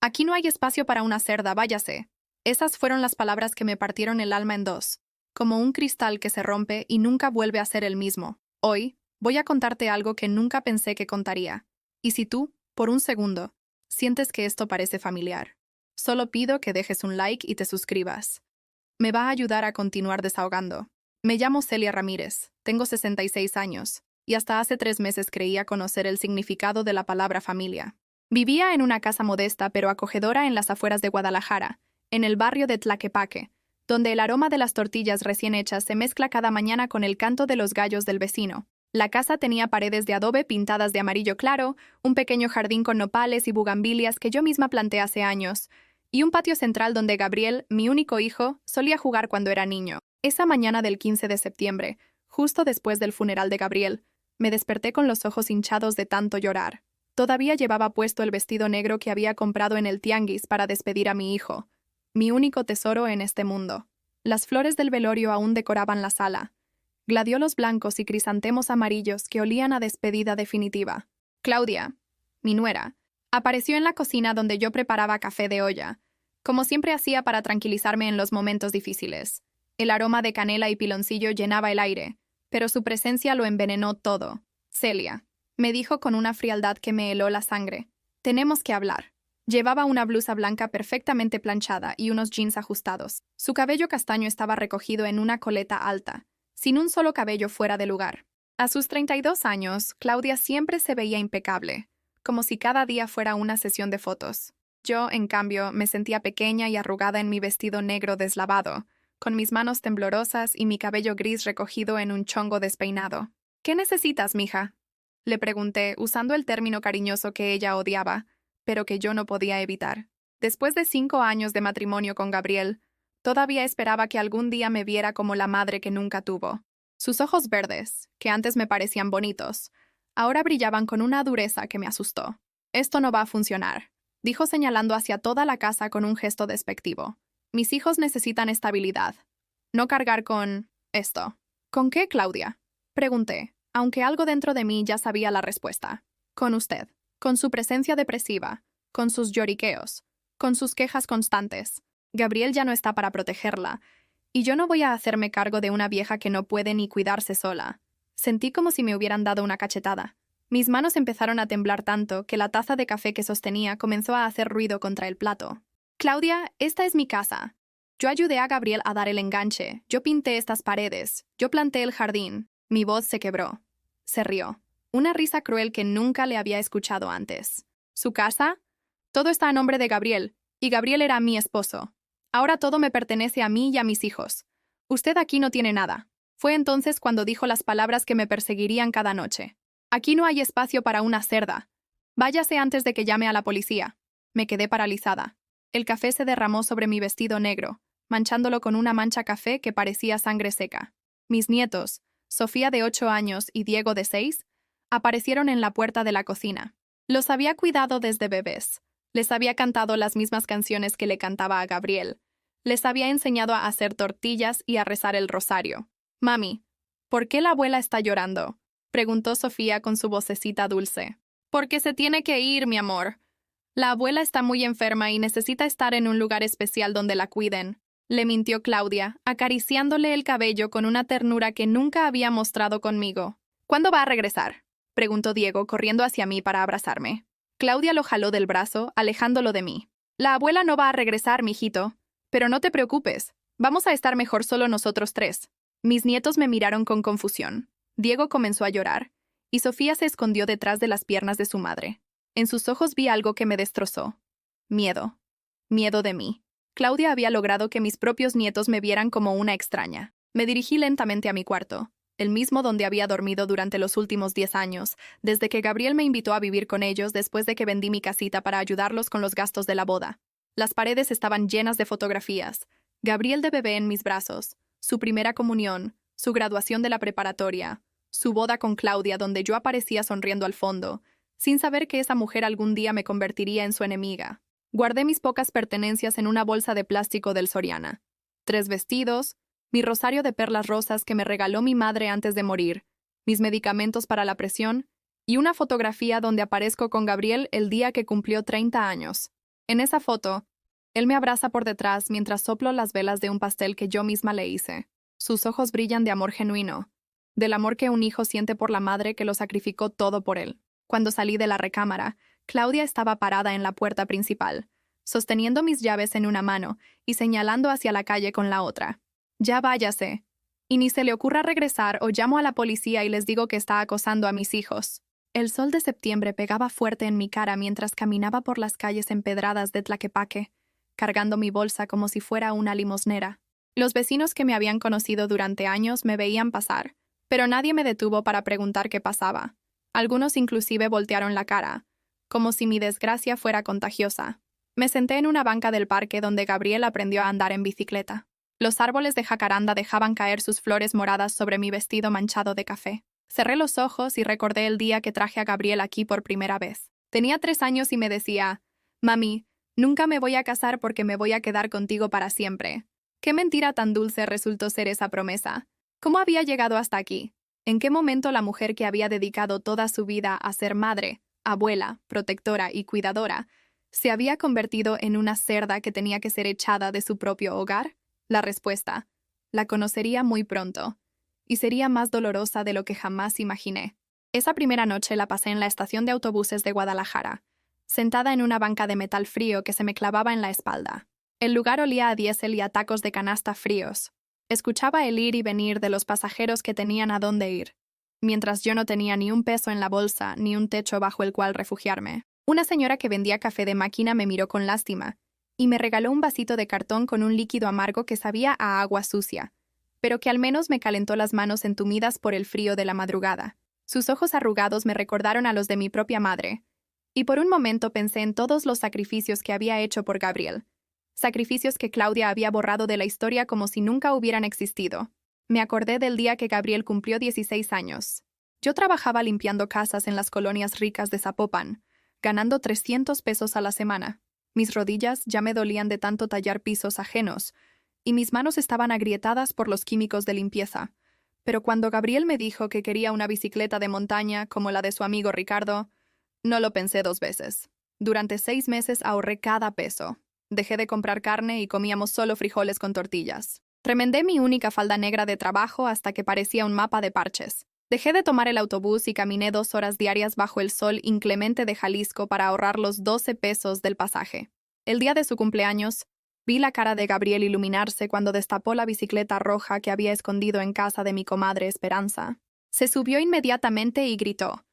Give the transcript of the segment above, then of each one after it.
Aquí no hay espacio para una cerda, váyase. Esas fueron las palabras que me partieron el alma en dos, como un cristal que se rompe y nunca vuelve a ser el mismo. Hoy, voy a contarte algo que nunca pensé que contaría. Y si tú, por un segundo, sientes que esto parece familiar, solo pido que dejes un like y te suscribas. Me va a ayudar a continuar desahogando. Me llamo Celia Ramírez, tengo 66 años, y hasta hace 3 meses creía conocer el significado de la palabra familia. Vivía en una casa modesta pero acogedora en las afueras de Guadalajara, en el barrio de Tlaquepaque, donde el aroma de las tortillas recién hechas se mezcla cada mañana con el canto de los gallos del vecino. La casa tenía paredes de adobe pintadas de amarillo claro, un pequeño jardín con nopales y bugambilias que yo misma planté hace años, y un patio central donde Gabriel, mi único hijo, solía jugar cuando era niño. Esa mañana del 15 de septiembre, justo después del funeral de Gabriel, me desperté con los ojos hinchados de tanto llorar. Todavía llevaba puesto el vestido negro que había comprado en el tianguis para despedir a mi hijo, mi único tesoro en este mundo. Las flores del velorio aún decoraban la sala, gladiolos blancos y crisantemos amarillos que olían a despedida definitiva. Claudia, mi nuera, apareció en la cocina donde yo preparaba café de olla, como siempre hacía para tranquilizarme en los momentos difíciles. El aroma de canela y piloncillo llenaba el aire, pero su presencia lo envenenó todo. Celia, me dijo con una frialdad que me heló la sangre. Tenemos que hablar. Llevaba una blusa blanca perfectamente planchada y unos jeans ajustados. Su cabello castaño estaba recogido en una coleta alta, sin un solo cabello fuera de lugar. A sus 32 años, Claudia siempre se veía impecable, como si cada día fuera una sesión de fotos. Yo, en cambio, me sentía pequeña y arrugada en mi vestido negro deslavado, con mis manos temblorosas y mi cabello gris recogido en un chongo despeinado. ¿Qué necesitas, mija?, le pregunté, usando el término cariñoso que ella odiaba, pero que yo no podía evitar. Después de 5 años de matrimonio con Gabriel, todavía esperaba que algún día me viera como la madre que nunca tuvo. Sus ojos verdes, que antes me parecían bonitos, ahora brillaban con una dureza que me asustó. Esto no va a funcionar, dijo señalando hacia toda la casa con un gesto despectivo. Mis hijos necesitan estabilidad. No cargar con esto. ¿Con qué, Claudia?, pregunté, aunque algo dentro de mí ya sabía la respuesta. Con usted, con su presencia depresiva, con sus lloriqueos, con sus quejas constantes. Gabriel ya no está para protegerla, y yo no voy a hacerme cargo de una vieja que no puede ni cuidarse sola. Sentí como si me hubieran dado una cachetada. Mis manos empezaron a temblar tanto que la taza de café que sostenía comenzó a hacer ruido contra el plato. Claudia, esta es mi casa. Yo ayudé a Gabriel a dar el enganche, yo pinté estas paredes, yo planté el jardín. Mi voz se quebró. Se rió. Una risa cruel que nunca le había escuchado antes. ¿Su casa? Todo está a nombre de Gabriel, y Gabriel era mi esposo. Ahora todo me pertenece a mí y a mis hijos. Usted aquí no tiene nada. Fue entonces cuando dijo las palabras que me perseguirían cada noche. Aquí no hay espacio para una cerda. Váyase antes de que llame a la policía. Me quedé paralizada. El café se derramó sobre mi vestido negro, manchándolo con una mancha café que parecía sangre seca. Mis nietos, Sofía de 8 años y Diego de 6, aparecieron en la puerta de la cocina. Los había cuidado desde bebés. Les había cantado las mismas canciones que le cantaba a Gabriel. Les había enseñado a hacer tortillas y a rezar el rosario. Mami, ¿por qué la abuela está llorando?, preguntó Sofía con su vocecita dulce. Porque se tiene que ir, mi amor. La abuela está muy enferma y necesita estar en un lugar especial donde la cuiden, le mintió Claudia, acariciándole el cabello con una ternura que nunca había mostrado conmigo. ¿Cuándo va a regresar?, preguntó Diego, corriendo hacia mí para abrazarme. Claudia lo jaló del brazo, alejándolo de mí. La abuela no va a regresar, mijito. Pero no te preocupes. Vamos a estar mejor solo nosotros 3. Mis nietos me miraron con confusión. Diego comenzó a llorar, y Sofía se escondió detrás de las piernas de su madre. En sus ojos vi algo que me destrozó. Miedo. Miedo de mí. Claudia había logrado que mis propios nietos me vieran como una extraña. Me dirigí lentamente a mi cuarto, el mismo donde había dormido durante los últimos 10 años, desde que Gabriel me invitó a vivir con ellos después de que vendí mi casita para ayudarlos con los gastos de la boda. Las paredes estaban llenas de fotografías. Gabriel de bebé en mis brazos, su primera comunión, su graduación de la preparatoria, su boda con Claudia donde yo aparecía sonriendo al fondo, sin saber que esa mujer algún día me convertiría en su enemiga. Guardé mis pocas pertenencias en una bolsa de plástico del Soriana. 3 vestidos, mi rosario de perlas rosas que me regaló mi madre antes de morir, mis medicamentos para la presión y una fotografía donde aparezco con Gabriel el día que cumplió 30 años. En esa foto, él me abraza por detrás mientras soplo las velas de un pastel que yo misma le hice. Sus ojos brillan de amor genuino, del amor que un hijo siente por la madre que lo sacrificó todo por él. Cuando salí de la recámara, Claudia estaba parada en la puerta principal, sosteniendo mis llaves en una mano y señalando hacia la calle con la otra. Ya váyase. Y ni se le ocurra regresar o llamo a la policía y les digo que está acosando a mis hijos. El sol de septiembre pegaba fuerte en mi cara mientras caminaba por las calles empedradas de Tlaquepaque, cargando mi bolsa como si fuera una limosnera. Los vecinos que me habían conocido durante años me veían pasar, pero nadie me detuvo para preguntar qué pasaba. Algunos inclusive voltearon la cara, como si mi desgracia fuera contagiosa. Me senté en una banca del parque donde Gabriel aprendió a andar en bicicleta. Los árboles de jacaranda dejaban caer sus flores moradas sobre mi vestido manchado de café. Cerré los ojos y recordé el día que traje a Gabriel aquí por primera vez. Tenía 3 años y me decía, «Mami, nunca me voy a casar porque me voy a quedar contigo para siempre». Qué mentira tan dulce resultó ser esa promesa. ¿Cómo había llegado hasta aquí? ¿En qué momento la mujer que había dedicado toda su vida a ser madre, abuela, protectora y cuidadora, se había convertido en una cerda que tenía que ser echada de su propio hogar? La respuesta: la conocería muy pronto, y sería más dolorosa de lo que jamás imaginé. Esa primera noche la pasé en la estación de autobuses de Guadalajara, sentada en una banca de metal frío que se me clavaba en la espalda. El lugar olía a diésel y a tacos de canasta fríos. Escuchaba el ir y venir de los pasajeros que tenían a dónde ir, mientras yo no tenía ni un peso en la bolsa ni un techo bajo el cual refugiarme. Una señora que vendía café de máquina me miró con lástima y me regaló un vasito de cartón con un líquido amargo que sabía a agua sucia, pero que al menos me calentó las manos entumidas por el frío de la madrugada. Sus ojos arrugados me recordaron a los de mi propia madre, y por un momento pensé en todos los sacrificios que había hecho por Gabriel. Sacrificios que Claudia había borrado de la historia como si nunca hubieran existido. Me acordé del día que Gabriel cumplió 16 años. Yo trabajaba limpiando casas en las colonias ricas de Zapopan, ganando 300 pesos a la semana. Mis rodillas ya me dolían de tanto tallar pisos ajenos, y mis manos estaban agrietadas por los químicos de limpieza. Pero cuando Gabriel me dijo que quería una bicicleta de montaña como la de su amigo Ricardo, no lo pensé 2 veces. Durante 6 meses ahorré cada peso. Dejé de comprar carne y comíamos solo frijoles con tortillas. Remendé mi única falda negra de trabajo hasta que parecía un mapa de parches. Dejé de tomar el autobús y caminé 2 horas diarias bajo el sol inclemente de Jalisco para ahorrar los 12 pesos del pasaje. El día de su cumpleaños, vi la cara de Gabriel iluminarse cuando destapó la bicicleta roja que había escondido en casa de mi comadre Esperanza. Se subió inmediatamente y gritó: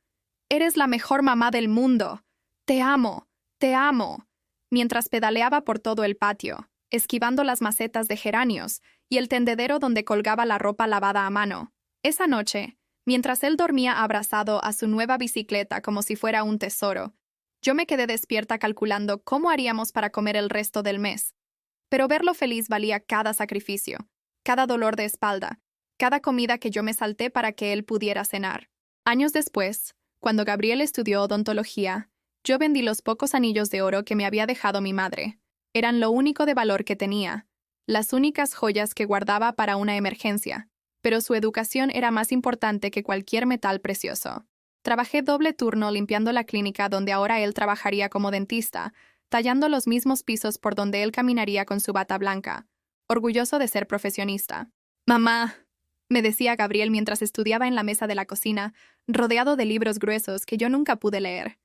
«¡Eres la mejor mamá del mundo! ¡Te amo! ¡Te amo!», mientras pedaleaba por todo el patio, esquivando las macetas de geranios y el tendedero donde colgaba la ropa lavada a mano. Esa noche, mientras él dormía abrazado a su nueva bicicleta como si fuera un tesoro, yo me quedé despierta calculando cómo haríamos para comer el resto del mes. Pero verlo feliz valía cada sacrificio, cada dolor de espalda, cada comida que yo me salté para que él pudiera cenar. Años después, cuando Gabriel estudió odontología, yo vendí los pocos anillos de oro que me había dejado mi madre. Eran lo único de valor que tenía, las únicas joyas que guardaba para una emergencia, pero su educación era más importante que cualquier metal precioso. Trabajé doble turno limpiando la clínica donde ahora él trabajaría como dentista, tallando los mismos pisos por donde él caminaría con su bata blanca, orgulloso de ser profesionista. «Mamá», me decía Gabriel mientras estudiaba en la mesa de la cocina, rodeado de libros gruesos que yo nunca pude leer.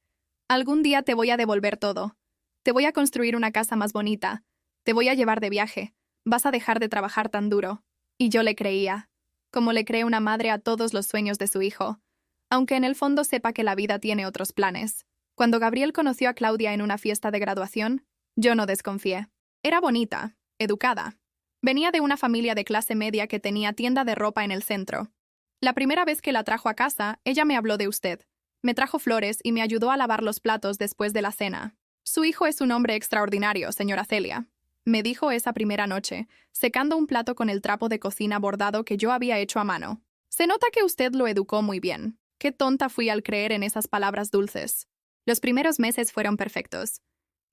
«Algún día te voy a devolver todo. Te voy a construir una casa más bonita. Te voy a llevar de viaje. Vas a dejar de trabajar tan duro». Y yo le creía, como le cree una madre a todos los sueños de su hijo, aunque en el fondo sepa que la vida tiene otros planes. Cuando Gabriel conoció a Claudia en una fiesta de graduación, yo no desconfié. Era bonita, educada. Venía de una familia de clase media que tenía tienda de ropa en el centro. La primera vez que la trajo a casa, ella me habló de usted. Me trajo flores y me ayudó a lavar los platos después de la cena. «Su hijo es un hombre extraordinario, señora Celia», me dijo esa primera noche, secando un plato con el trapo de cocina bordado que yo había hecho a mano. «Se nota que usted lo educó muy bien. Qué tonta fui al creer en esas palabras dulces». Los primeros meses fueron perfectos.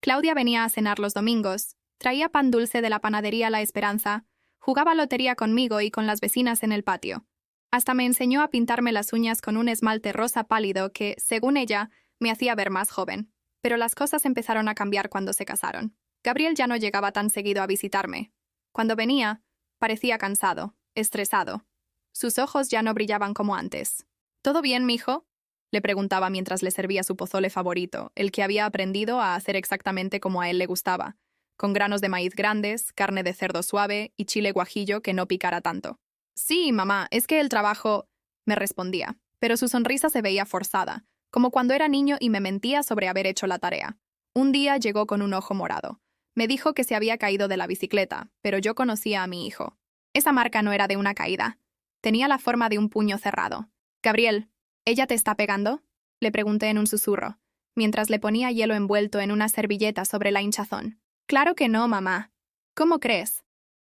Claudia venía a cenar los domingos, traía pan dulce de la panadería La Esperanza, jugaba lotería conmigo y con las vecinas en el patio. Hasta me enseñó a pintarme las uñas con un esmalte rosa pálido que, según ella, me hacía ver más joven. Pero las cosas empezaron a cambiar cuando se casaron. Gabriel ya no llegaba tan seguido a visitarme. Cuando venía, parecía cansado, estresado. Sus ojos ya no brillaban como antes. ¿Todo bien, mijo?, le preguntaba mientras le servía su pozole favorito, el que había aprendido a hacer exactamente como a él le gustaba, con granos de maíz grandes, carne de cerdo suave y chile guajillo que no picara tanto. Sí, mamá, es que el trabajo, me respondía, pero su sonrisa se veía forzada, como cuando era niño y me mentía sobre haber hecho la tarea. Un día llegó con un ojo morado. Me dijo que se había caído de la bicicleta, pero yo conocía a mi hijo. Esa marca no era de una caída. Tenía la forma de un puño cerrado. Gabriel, ¿ella te está pegando?, le pregunté en un susurro, mientras le ponía hielo envuelto en una servilleta sobre la hinchazón. Claro que no, mamá. ¿Cómo crees?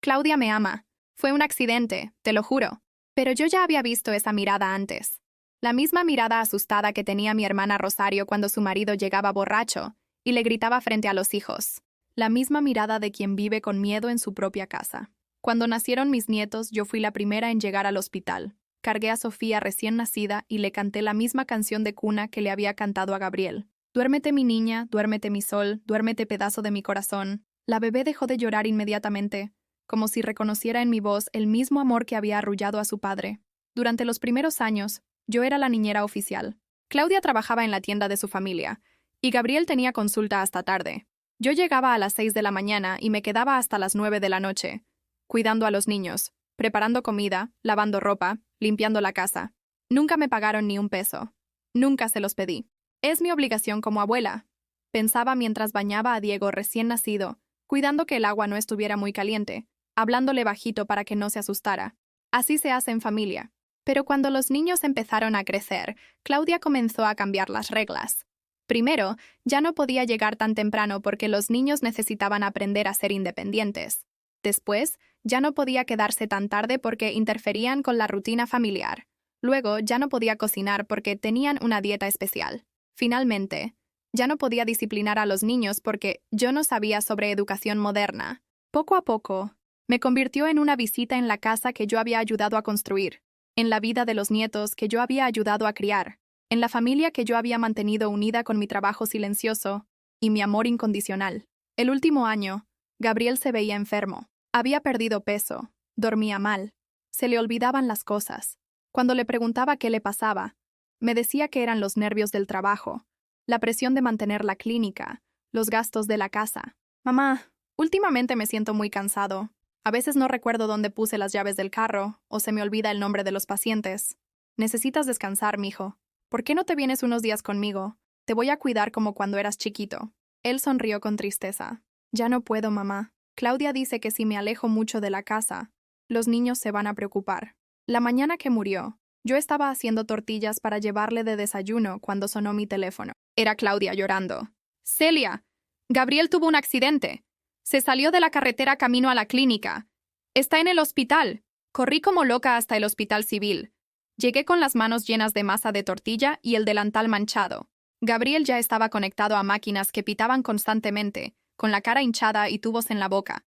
Claudia me ama. Fue un accidente, te lo juro. Pero yo ya había visto esa mirada antes. La misma mirada asustada que tenía mi hermana Rosario cuando su marido llegaba borracho y le gritaba frente a los hijos. La misma mirada de quien vive con miedo en su propia casa. Cuando nacieron mis nietos, yo fui la primera en llegar al hospital. Cargué a Sofía recién nacida y le canté la misma canción de cuna que le había cantado a Gabriel. Duérmete mi niña, duérmete mi sol, duérmete pedazo de mi corazón. La bebé dejó de llorar inmediatamente, como si reconociera en mi voz el mismo amor que había arrullado a su padre. Durante los primeros años, yo era la niñera oficial. Claudia trabajaba en la tienda de su familia, y Gabriel tenía consulta hasta tarde. Yo llegaba a las 6 de la mañana y me quedaba hasta las 9 de la noche, cuidando a los niños, preparando comida, lavando ropa, limpiando la casa. Nunca me pagaron ni un peso. Nunca se los pedí. Es mi obligación como abuela, pensaba mientras bañaba a Diego recién nacido, cuidando que el agua no estuviera muy caliente, hablándole bajito para que no se asustara. Así se hace en familia. Pero cuando los niños empezaron a crecer, Claudia comenzó a cambiar las reglas. Primero, ya no podía llegar tan temprano porque los niños necesitaban aprender a ser independientes. Después, ya no podía quedarse tan tarde porque interferían con la rutina familiar. Luego, ya no podía cocinar porque tenían una dieta especial. Finalmente, ya no podía disciplinar a los niños porque yo no sabía sobre educación moderna. Poco a poco, me convirtió en una visita en la casa que yo había ayudado a construir, en la vida de los nietos que yo había ayudado a criar, en la familia que yo había mantenido unida con mi trabajo silencioso y mi amor incondicional. El último año, Gabriel se veía enfermo. Había perdido peso, dormía mal, se le olvidaban las cosas. Cuando le preguntaba qué le pasaba, me decía que eran los nervios del trabajo, la presión de mantener la clínica, los gastos de la casa. Mamá, últimamente me siento muy cansado. A veces no recuerdo dónde puse las llaves del carro, o se me olvida el nombre de los pacientes. Necesitas descansar, mijo. ¿Por qué no te vienes unos días conmigo? Te voy a cuidar como cuando eras chiquito. Él sonrió con tristeza. Ya no puedo, mamá. Claudia dice que si me alejo mucho de la casa, los niños se van a preocupar. La mañana que murió, yo estaba haciendo tortillas para llevarle de desayuno cuando sonó mi teléfono. Era Claudia llorando. Celia, Gabriel tuvo un accidente. Se salió de la carretera camino a la clínica. Está en el hospital. Corrí como loca hasta el hospital civil. Llegué con las manos llenas de masa de tortilla y el delantal manchado. Gabriel ya estaba conectado a máquinas que pitaban constantemente, con la cara hinchada y tubos en la boca.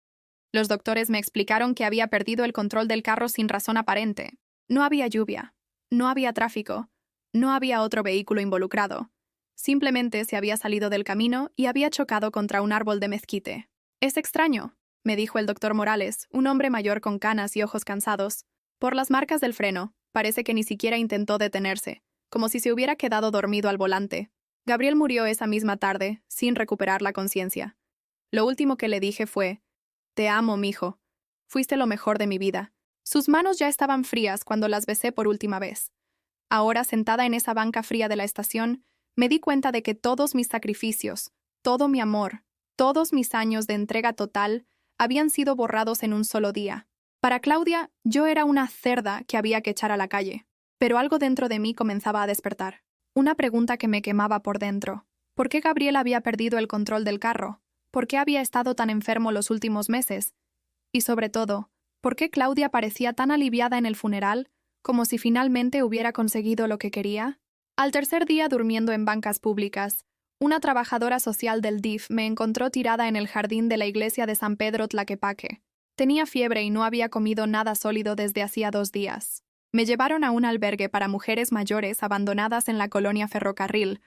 Los doctores me explicaron que había perdido el control del carro sin razón aparente. No había lluvia, no había tráfico, no había otro vehículo involucrado. Simplemente se había salido del camino y había chocado contra un árbol de mezquite. Es extraño, me dijo el doctor Morales, un hombre mayor con canas y ojos cansados. Por las marcas del freno, parece que ni siquiera intentó detenerse, como si se hubiera quedado dormido al volante. Gabriel murió esa misma tarde, sin recuperar la conciencia. Lo último que le dije fue: «Te amo, mijo. Fuiste lo mejor de mi vida». Sus manos ya estaban frías cuando las besé por última vez. Ahora, sentada en esa banca fría de la estación, me di cuenta de que todos mis sacrificios, todo mi amor, todos mis años de entrega total habían sido borrados en un solo día. Para Claudia, yo era una cerda que había que echar a la calle. Pero algo dentro de mí comenzaba a despertar. Una pregunta que me quemaba por dentro. ¿Por qué Gabriel había perdido el control del carro? ¿Por qué había estado tan enfermo los últimos meses? Y sobre todo, ¿por qué Claudia parecía tan aliviada en el funeral, como si finalmente hubiera conseguido lo que quería? Al tercer día durmiendo en bancas públicas, una trabajadora social del DIF me encontró tirada en el jardín de la iglesia de San Pedro Tlaquepaque. Tenía fiebre y no había comido nada sólido desde hacía 2 días. Me llevaron a un albergue para mujeres mayores abandonadas en la colonia Ferrocarril,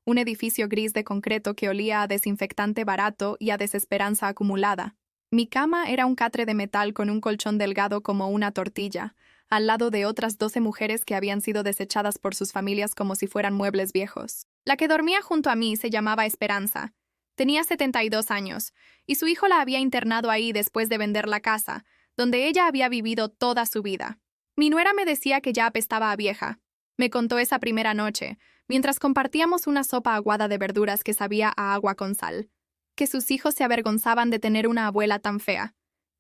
un edificio gris de concreto que olía a desinfectante barato y a desesperanza acumulada. Mi cama era un catre de metal con un colchón delgado como una tortilla, al lado de otras 12 mujeres que habían sido desechadas por sus familias como si fueran muebles viejos. La que dormía junto a mí se llamaba Esperanza. Tenía 72 años, y su hijo la había internado ahí después de vender la casa, donde ella había vivido toda su vida. Mi nuera me decía que ya apestaba a vieja. Me contó esa primera noche, mientras compartíamos una sopa aguada de verduras que sabía a agua con sal, que sus hijos se avergonzaban de tener una abuela tan fea,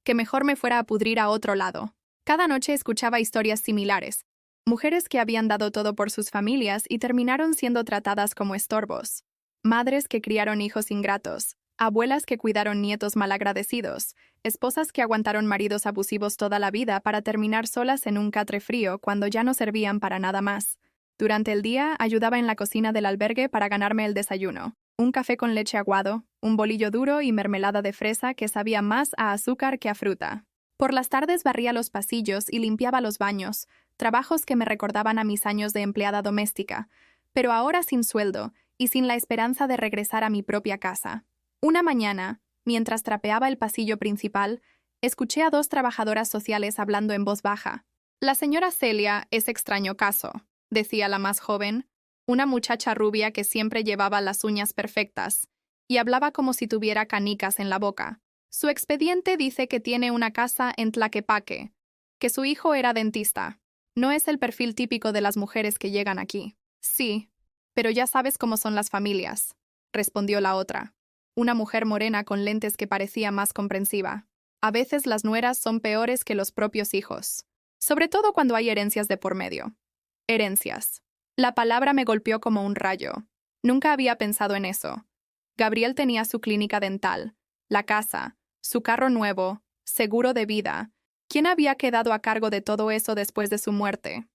que mejor me fuera a pudrir a otro lado. Cada noche escuchaba historias similares, mujeres que habían dado todo por sus familias y terminaron siendo tratadas como estorbos, madres que criaron hijos ingratos, abuelas que cuidaron nietos malagradecidos, esposas que aguantaron maridos abusivos toda la vida para terminar solas en un catre frío cuando ya no servían para nada más. Durante el día ayudaba en la cocina del albergue para ganarme el desayuno. Un café con leche aguado, un bolillo duro y mermelada de fresa que sabía más a azúcar que a fruta. Por las tardes barría los pasillos y limpiaba los baños, trabajos que me recordaban a mis años de empleada doméstica, pero ahora sin sueldo y sin la esperanza de regresar a mi propia casa. Una mañana, mientras trapeaba el pasillo principal, escuché a 2 trabajadoras sociales hablando en voz baja. «La señora Celia es extraño caso», decía la más joven, una muchacha rubia que siempre llevaba las uñas perfectas, y hablaba como si tuviera canicas en la boca. Su expediente dice que tiene una casa en Tlaquepaque, que su hijo era dentista. No es el perfil típico de las mujeres que llegan aquí. Sí, pero ya sabes cómo son las familias, respondió la otra, una mujer morena con lentes que parecía más comprensiva. A veces las nueras son peores que los propios hijos, sobre todo cuando hay herencias de por medio. Herencias. La palabra me golpeó como un rayo. Nunca había pensado en eso. Gabriel tenía su clínica dental, la casa, su carro nuevo, seguro de vida. ¿Quién había quedado a cargo de todo eso después de su muerte?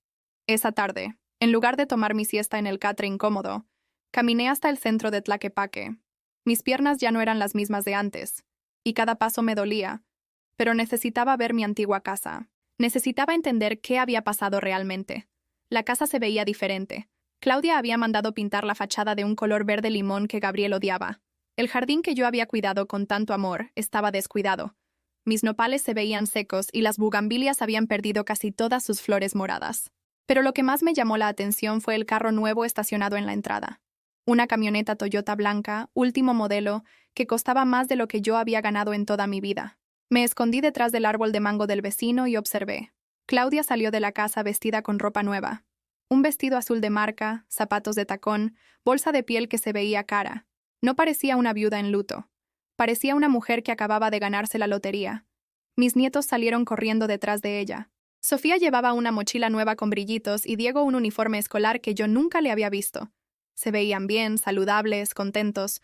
Esa tarde, en lugar de tomar mi siesta en el catre incómodo, caminé hasta el centro de Tlaquepaque. Mis piernas ya no eran las mismas de antes, y cada paso me dolía, pero necesitaba ver mi antigua casa. Necesitaba entender qué había pasado realmente. La casa se veía diferente. Claudia había mandado pintar la fachada de un color verde limón que Gabriel odiaba. El jardín que yo había cuidado con tanto amor estaba descuidado. Mis nopales se veían secos y las bugambilias habían perdido casi todas sus flores moradas. Pero lo que más me llamó la atención fue el carro nuevo estacionado en la entrada. Una camioneta Toyota blanca, último modelo, que costaba más de lo que yo había ganado en toda mi vida. Me escondí detrás del árbol de mango del vecino y observé. Claudia salió de la casa vestida con ropa nueva. Un vestido azul de marca, zapatos de tacón, bolsa de piel que se veía cara. No parecía una viuda en luto. Parecía una mujer que acababa de ganarse la lotería. Mis nietos salieron corriendo detrás de ella. Sofía llevaba una mochila nueva con brillitos y Diego un uniforme escolar que yo nunca le había visto. Se veían bien, saludables, contentos,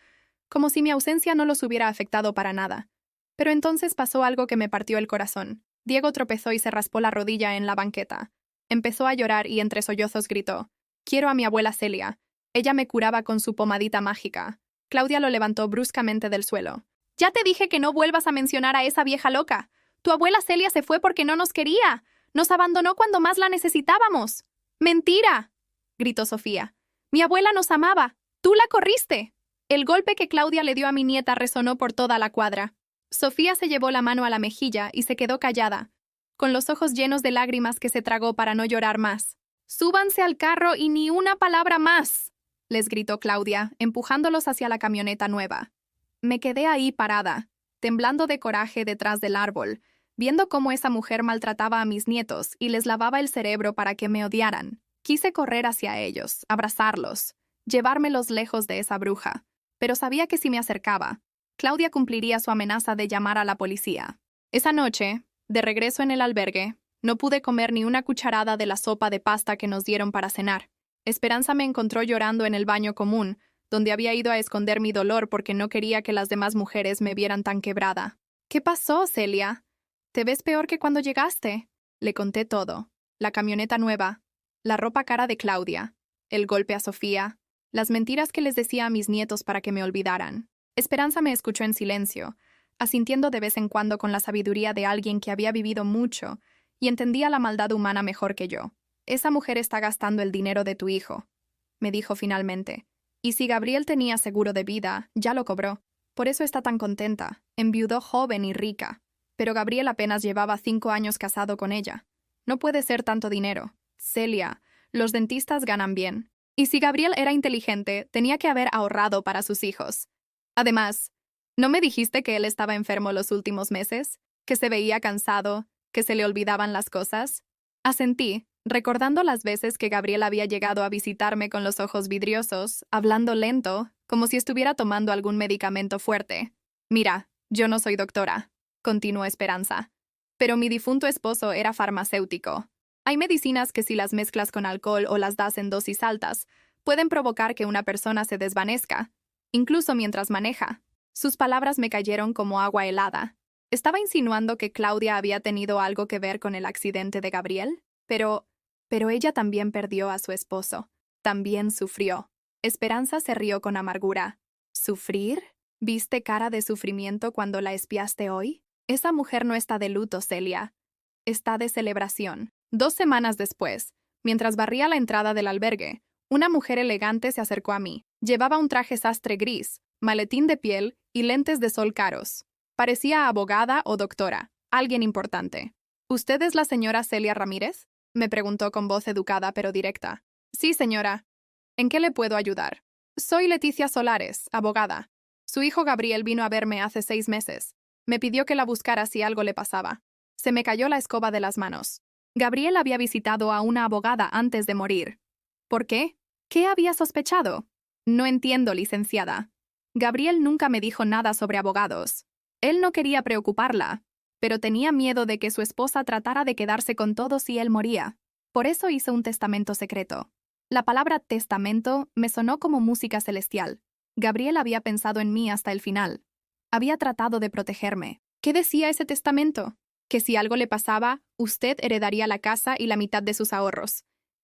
como si mi ausencia no los hubiera afectado para nada. Pero entonces pasó algo que me partió el corazón. Diego tropezó y se raspó la rodilla en la banqueta. Empezó a llorar y entre sollozos gritó: «Quiero a mi abuela Celia. Ella me curaba con su pomadita mágica». Claudia lo levantó bruscamente del suelo. «Ya te dije que no vuelvas a mencionar a esa vieja loca. Tu abuela Celia se fue porque no nos quería. Nos abandonó cuando más la necesitábamos». «¡Mentira!», gritó Sofía. «Mi abuela nos amaba. Tú la corriste». El golpe que Claudia le dio a mi nieta resonó por toda la cuadra. Sofía se llevó la mano a la mejilla y se quedó callada, con los ojos llenos de lágrimas que se tragó para no llorar más. «Súbanse al carro y ni una palabra más», les gritó Claudia, empujándolos hacia la camioneta nueva. Me quedé ahí parada, temblando de coraje detrás del árbol, viendo cómo esa mujer maltrataba a mis nietos y les lavaba el cerebro para que me odiaran. Quise correr hacia ellos, abrazarlos, llevármelos lejos de esa bruja, pero sabía que si me acercaba, Claudia cumpliría su amenaza de llamar a la policía. Esa noche, de regreso en el albergue, no pude comer ni una cucharada de la sopa de pasta que nos dieron para cenar. Esperanza me encontró llorando en el baño común, donde había ido a esconder mi dolor porque no quería que las demás mujeres me vieran tan quebrada. «¿Qué pasó, Celia? Te ves peor que cuando llegaste». Le conté todo. La camioneta nueva, la ropa cara de Claudia, el golpe a Sofía, las mentiras que les decía a mis nietos para que me olvidaran. Esperanza me escuchó en silencio, asintiendo de vez en cuando con la sabiduría de alguien que había vivido mucho y entendía la maldad humana mejor que yo. «Esa mujer está gastando el dinero de tu hijo», me dijo finalmente. Y si Gabriel tenía seguro de vida, ya lo cobró. Por eso está tan contenta. Enviudó joven y rica. Pero Gabriel apenas llevaba 5 años casado con ella. No puede ser tanto dinero. Celia, los dentistas ganan bien. Y si Gabriel era inteligente, tenía que haber ahorrado para sus hijos. Además, ¿no me dijiste que él estaba enfermo los últimos meses? ¿Que se veía cansado? ¿Que se le olvidaban las cosas? Asentí, recordando las veces que Gabriel había llegado a visitarme con los ojos vidriosos, hablando lento, como si estuviera tomando algún medicamento fuerte. Mira, yo no soy doctora, continuó Esperanza. Pero mi difunto esposo era farmacéutico. Hay medicinas que si las mezclas con alcohol o las das en dosis altas, pueden provocar que una persona se desvanezca, incluso mientras maneja. Sus palabras me cayeron como agua helada. ¿Estaba insinuando que Claudia había tenido algo que ver con el accidente de Gabriel? Pero ella también perdió a su esposo. También sufrió. Esperanza se rió con amargura. ¿Sufrir? ¿Viste cara de sufrimiento cuando la espiaste hoy? Esa mujer no está de luto, Celia. Está de celebración. 2 semanas después, mientras barría la entrada del albergue, una mujer elegante se acercó a mí. Llevaba un traje sastre gris, maletín de piel y lentes de sol caros. Parecía abogada o doctora, alguien importante. ¿Usted es la señora Celia Ramírez?, me preguntó con voz educada pero directa. Sí, señora. ¿En qué le puedo ayudar? Soy Leticia Solares, abogada. Su hijo Gabriel vino a verme hace 6 meses. Me pidió que la buscara si algo le pasaba. Se me cayó la escoba de las manos. Gabriel había visitado a una abogada antes de morir. ¿Por qué? ¿Qué había sospechado? No entiendo, licenciada. Gabriel nunca me dijo nada sobre abogados. Él no quería preocuparla, pero tenía miedo de que su esposa tratara de quedarse con todo si él moría. Por eso hizo un testamento secreto. La palabra testamento me sonó como música celestial. Gabriel había pensado en mí hasta el final. Había tratado de protegerme. ¿Qué decía ese testamento? Que si algo le pasaba, usted heredaría la casa y la mitad de sus ahorros,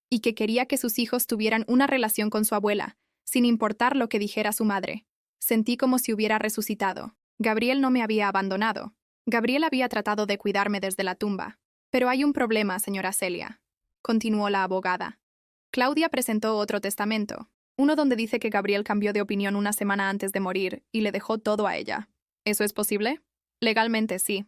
y que quería que sus hijos tuvieran una relación con su abuela, sin importar lo que dijera su madre. Sentí como si hubiera resucitado. Gabriel no me había abandonado. Gabriel había tratado de cuidarme desde la tumba. Pero hay un problema, señora Celia, continuó la abogada. Claudia presentó otro testamento, uno donde dice que Gabriel cambió de opinión una semana antes de morir y le dejó todo a ella. ¿Eso es posible? Legalmente sí,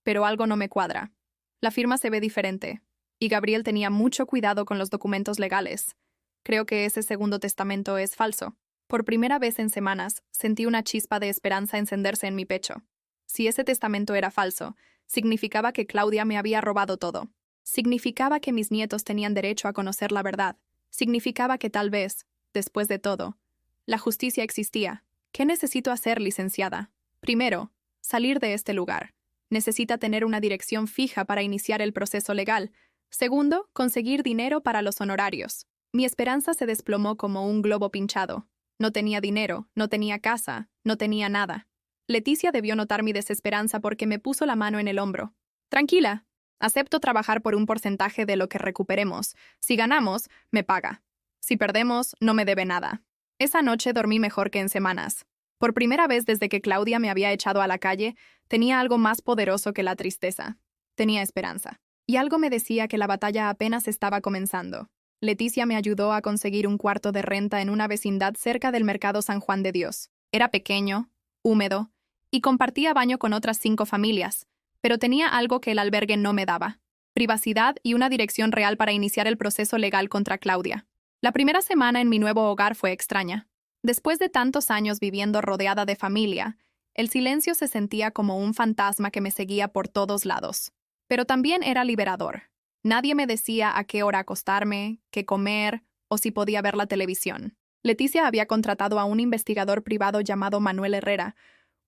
pero algo no me cuadra. La firma se ve diferente, y Gabriel tenía mucho cuidado con los documentos legales. Creo que ese segundo testamento es falso. Por primera vez en semanas, sentí una chispa de esperanza encenderse en mi pecho. Si ese testamento era falso, significaba que Claudia me había robado todo. Significaba que mis nietos tenían derecho a conocer la verdad. Significaba que tal vez, después de todo, la justicia existía. ¿Qué necesito hacer, licenciada? Primero, salir de este lugar. Necesita tener una dirección fija para iniciar el proceso legal. Segundo, conseguir dinero para los honorarios. Mi esperanza se desplomó como un globo pinchado. No tenía dinero, no tenía casa, no tenía nada. Leticia debió notar mi desesperanza porque me puso la mano en el hombro. Tranquila, acepto trabajar por un porcentaje de lo que recuperemos. Si ganamos, me paga. Si perdemos, no me debe nada. Esa noche dormí mejor que en semanas. Por primera vez desde que Claudia me había echado a la calle, tenía algo más poderoso que la tristeza. Tenía esperanza. Y algo me decía que la batalla apenas estaba comenzando. Leticia me ayudó a conseguir un cuarto de renta en una vecindad cerca del Mercado San Juan de Dios. Era pequeño, húmedo, y compartía baño con otras 5 familias, pero tenía algo que el albergue no me daba: privacidad y una dirección real para iniciar el proceso legal contra Claudia. La primera semana en mi nuevo hogar fue extraña. Después de tantos años viviendo rodeada de familia, el silencio se sentía como un fantasma que me seguía por todos lados. Pero también era liberador. Nadie me decía a qué hora acostarme, qué comer o si podía ver la televisión. Leticia había contratado a un investigador privado llamado Manuel Herrera,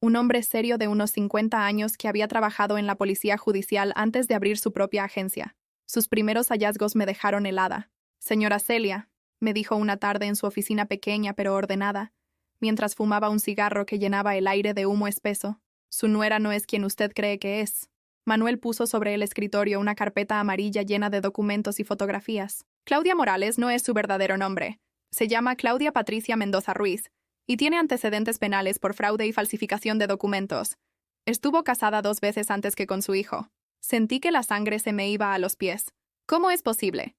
un hombre serio de unos 50 años que había trabajado en la policía judicial antes de abrir su propia agencia. Sus primeros hallazgos me dejaron helada. Señora Celia, me dijo una tarde en su oficina pequeña pero ordenada, mientras fumaba un cigarro que llenaba el aire de humo espeso. Su nuera no es quien usted cree que es. Manuel puso sobre el escritorio una carpeta amarilla llena de documentos y fotografías. Claudia Morales no es su verdadero nombre. Se llama Claudia Patricia Mendoza Ruiz y tiene antecedentes penales por fraude y falsificación de documentos. Estuvo casada 2 veces antes que con su hijo. Sentí que la sangre se me iba a los pies. ¿Cómo es posible?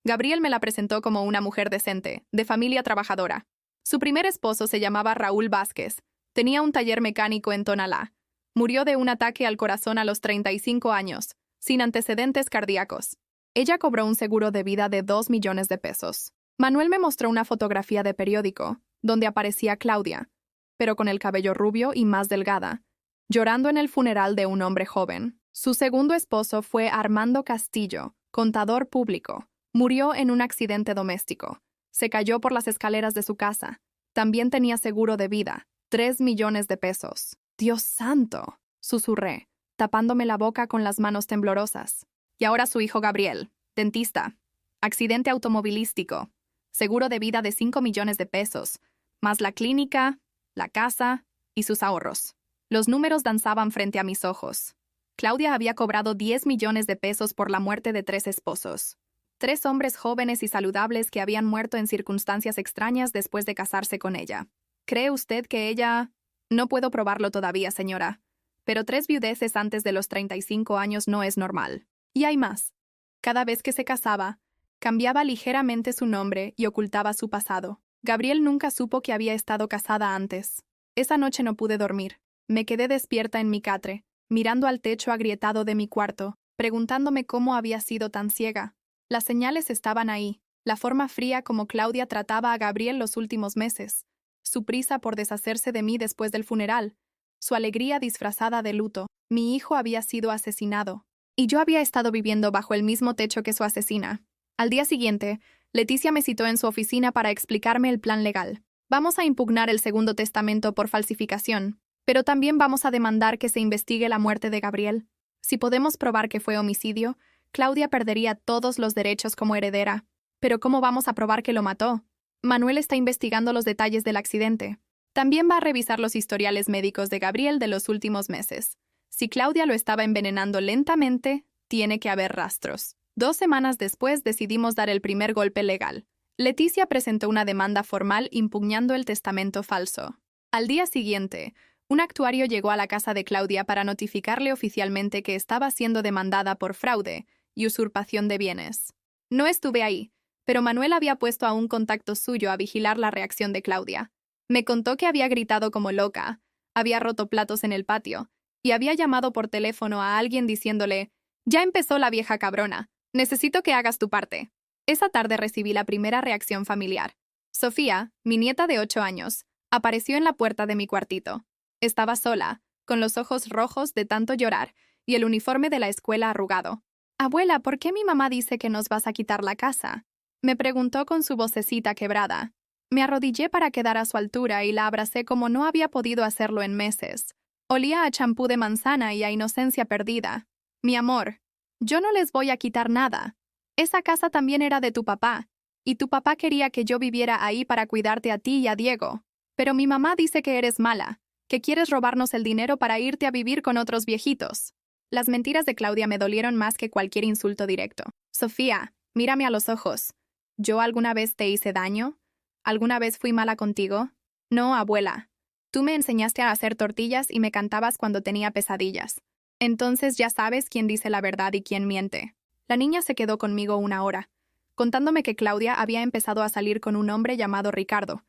Gabriel me la presentó como una mujer decente, de familia trabajadora. Su primer esposo se llamaba Raúl Vázquez. Tenía un taller mecánico en Tonalá. Murió de un ataque al corazón a los 35 años, sin antecedentes cardíacos. Ella cobró un seguro de vida de 2 millones de pesos. Manuel me mostró una fotografía de periódico, donde aparecía Claudia, pero con el cabello rubio y más delgada, llorando en el funeral de un hombre joven. Su segundo esposo fue Armando Castillo, contador público. Murió en un accidente doméstico. Se cayó por las escaleras de su casa. También tenía seguro de vida, 3 millones de pesos. ¡Dios santo!, susurré, tapándome la boca con las manos temblorosas. Y ahora su hijo Gabriel, dentista. Accidente automovilístico. Seguro de vida de 5 millones de pesos, más la clínica, la casa y sus ahorros. Los números danzaban frente a mis ojos. Claudia había cobrado 10 millones de pesos por la muerte de 3 esposos. 3 hombres jóvenes y saludables que habían muerto en circunstancias extrañas después de casarse con ella. ¿Cree usted que ella...? No puedo probarlo todavía, señora. Pero 3 viudeces antes de los 35 años no es normal. Y hay más. Cada vez que se casaba, cambiaba ligeramente su nombre y ocultaba su pasado. Gabriel nunca supo que había estado casada antes. Esa noche no pude dormir. Me quedé despierta en mi catre, mirando al techo agrietado de mi cuarto, preguntándome cómo había sido tan ciega. Las señales estaban ahí, la forma fría como Claudia trataba a Gabriel los últimos meses, su prisa por deshacerse de mí después del funeral, su alegría disfrazada de luto. Mi hijo había sido asesinado, y yo había estado viviendo bajo el mismo techo que su asesina. Al día siguiente, Leticia me citó en su oficina para explicarme el plan legal. Vamos a impugnar el segundo testamento por falsificación, pero también vamos a demandar que se investigue la muerte de Gabriel. Si podemos probar que fue homicidio, Claudia perdería todos los derechos como heredera. Pero ¿cómo vamos a probar que lo mató? Manuel está investigando los detalles del accidente. También va a revisar los historiales médicos de Gabriel de los últimos meses. Si Claudia lo estaba envenenando lentamente, tiene que haber rastros. 2 semanas después decidimos dar el primer golpe legal. Leticia presentó una demanda formal impugnando el testamento falso. Al día siguiente, un actuario llegó a la casa de Claudia para notificarle oficialmente que estaba siendo demandada por fraude y usurpación de bienes. No estuve ahí, pero Manuel había puesto a un contacto suyo a vigilar la reacción de Claudia. Me contó que había gritado como loca, había roto platos en el patio y había llamado por teléfono a alguien diciéndole: «Ya empezó la vieja cabrona, necesito que hagas tu parte». Esa tarde recibí la primera reacción familiar. Sofía, mi nieta de 8 años, apareció en la puerta de mi cuartito. Estaba sola, con los ojos rojos de tanto llorar y el uniforme de la escuela arrugado. «Abuela, ¿por qué mi mamá dice que nos vas a quitar la casa?», me preguntó con su vocecita quebrada. Me arrodillé para quedar a su altura y la abracé como no había podido hacerlo en meses. Olía a champú de manzana y a inocencia perdida. «Mi amor, yo no les voy a quitar nada. Esa casa también era de tu papá, y tu papá quería que yo viviera ahí para cuidarte a ti y a Diego. Pero mi mamá dice que eres mala, que quieres robarnos el dinero para irte a vivir con otros viejitos». Las mentiras de Claudia me dolieron más que cualquier insulto directo. «Sofía, mírame a los ojos. ¿Yo alguna vez te hice daño? ¿Alguna vez fui mala contigo? No, abuela. Tú me enseñaste a hacer tortillas y me cantabas cuando tenía pesadillas. Entonces ya sabes quién dice la verdad y quién miente». La niña se quedó conmigo 1 hora, contándome que Claudia había empezado a salir con un hombre llamado Ricardo,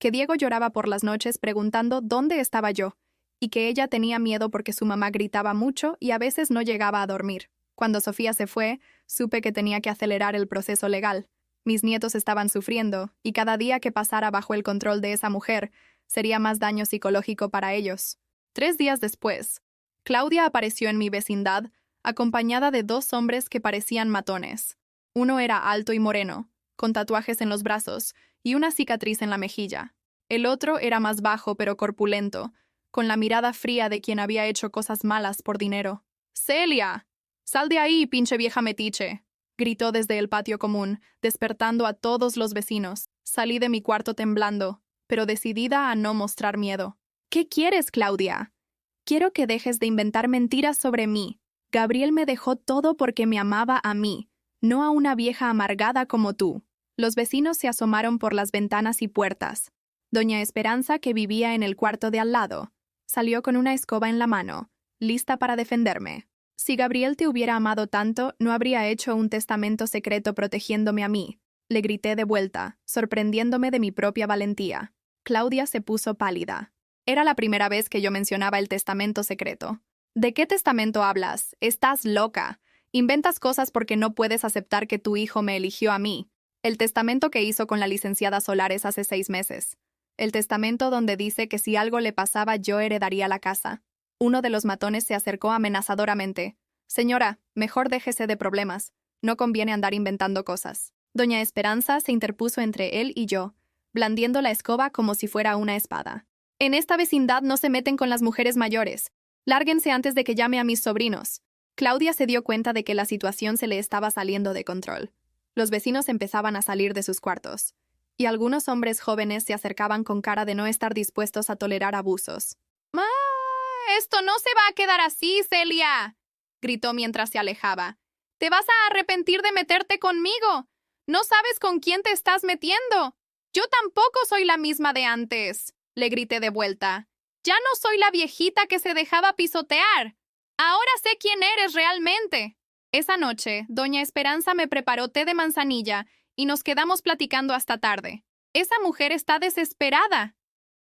que Diego lloraba por las noches preguntando dónde estaba yo, y que ella tenía miedo porque su mamá gritaba mucho y a veces no llegaba a dormir. Cuando Sofía se fue, supe que tenía que acelerar el proceso legal. Mis nietos estaban sufriendo, y cada día que pasara bajo el control de esa mujer sería más daño psicológico para ellos. 3 días después, Claudia apareció en mi vecindad, acompañada de 2 hombres que parecían matones. Uno era alto y moreno, con tatuajes en los brazos y una cicatriz en la mejilla. El otro era más bajo pero corpulento, con la mirada fría de quien había hecho cosas malas por dinero. «¡Celia! ¡Sal de ahí, pinche vieja metiche!», gritó desde el patio común, despertando a todos los vecinos. Salí de mi cuarto temblando, pero decidida a no mostrar miedo. «¿Qué quieres, Claudia? Quiero que dejes de inventar mentiras sobre mí. Gabriel me dejó todo porque me amaba a mí, no a una vieja amargada como tú». Los vecinos se asomaron por las ventanas y puertas. Doña Esperanza, que vivía en el cuarto de al lado, salió con una escoba en la mano, lista para defenderme. «Si Gabriel te hubiera amado tanto, no habría hecho un testamento secreto protegiéndome a mí», le grité de vuelta, sorprendiéndome de mi propia valentía. Claudia se puso pálida. Era la primera vez que yo mencionaba el testamento secreto. ¿De qué testamento hablas? Estás loca. Inventas cosas porque no puedes aceptar que tu hijo me eligió a mí. El testamento que hizo con la licenciada Solares hace 6 meses. El testamento donde dice que si algo le pasaba yo heredaría la casa. Uno de los matones se acercó amenazadoramente. Señora, mejor déjese de problemas. No conviene andar inventando cosas. Doña Esperanza se interpuso entre él y yo, blandiendo la escoba como si fuera una espada. En esta vecindad no se meten con las mujeres mayores. Lárguense antes de que llame a mis sobrinos. Claudia se dio cuenta de que la situación se le estaba saliendo de control. Los vecinos empezaban a salir de sus cuartos, y algunos hombres jóvenes se acercaban con cara de no estar dispuestos a tolerar abusos. ¡Ah! ¡Esto no se va a quedar así, Celia!, gritó mientras se alejaba. ¡Te vas a arrepentir de meterte conmigo! ¡No sabes con quién te estás metiendo! ¡Yo tampoco soy la misma de antes!, le grité de vuelta. ¡Ya no soy la viejita que se dejaba pisotear! ¡Ahora sé quién eres realmente! Esa noche, doña Esperanza me preparó té de manzanilla y nos quedamos platicando hasta tarde. «Esa mujer está desesperada»,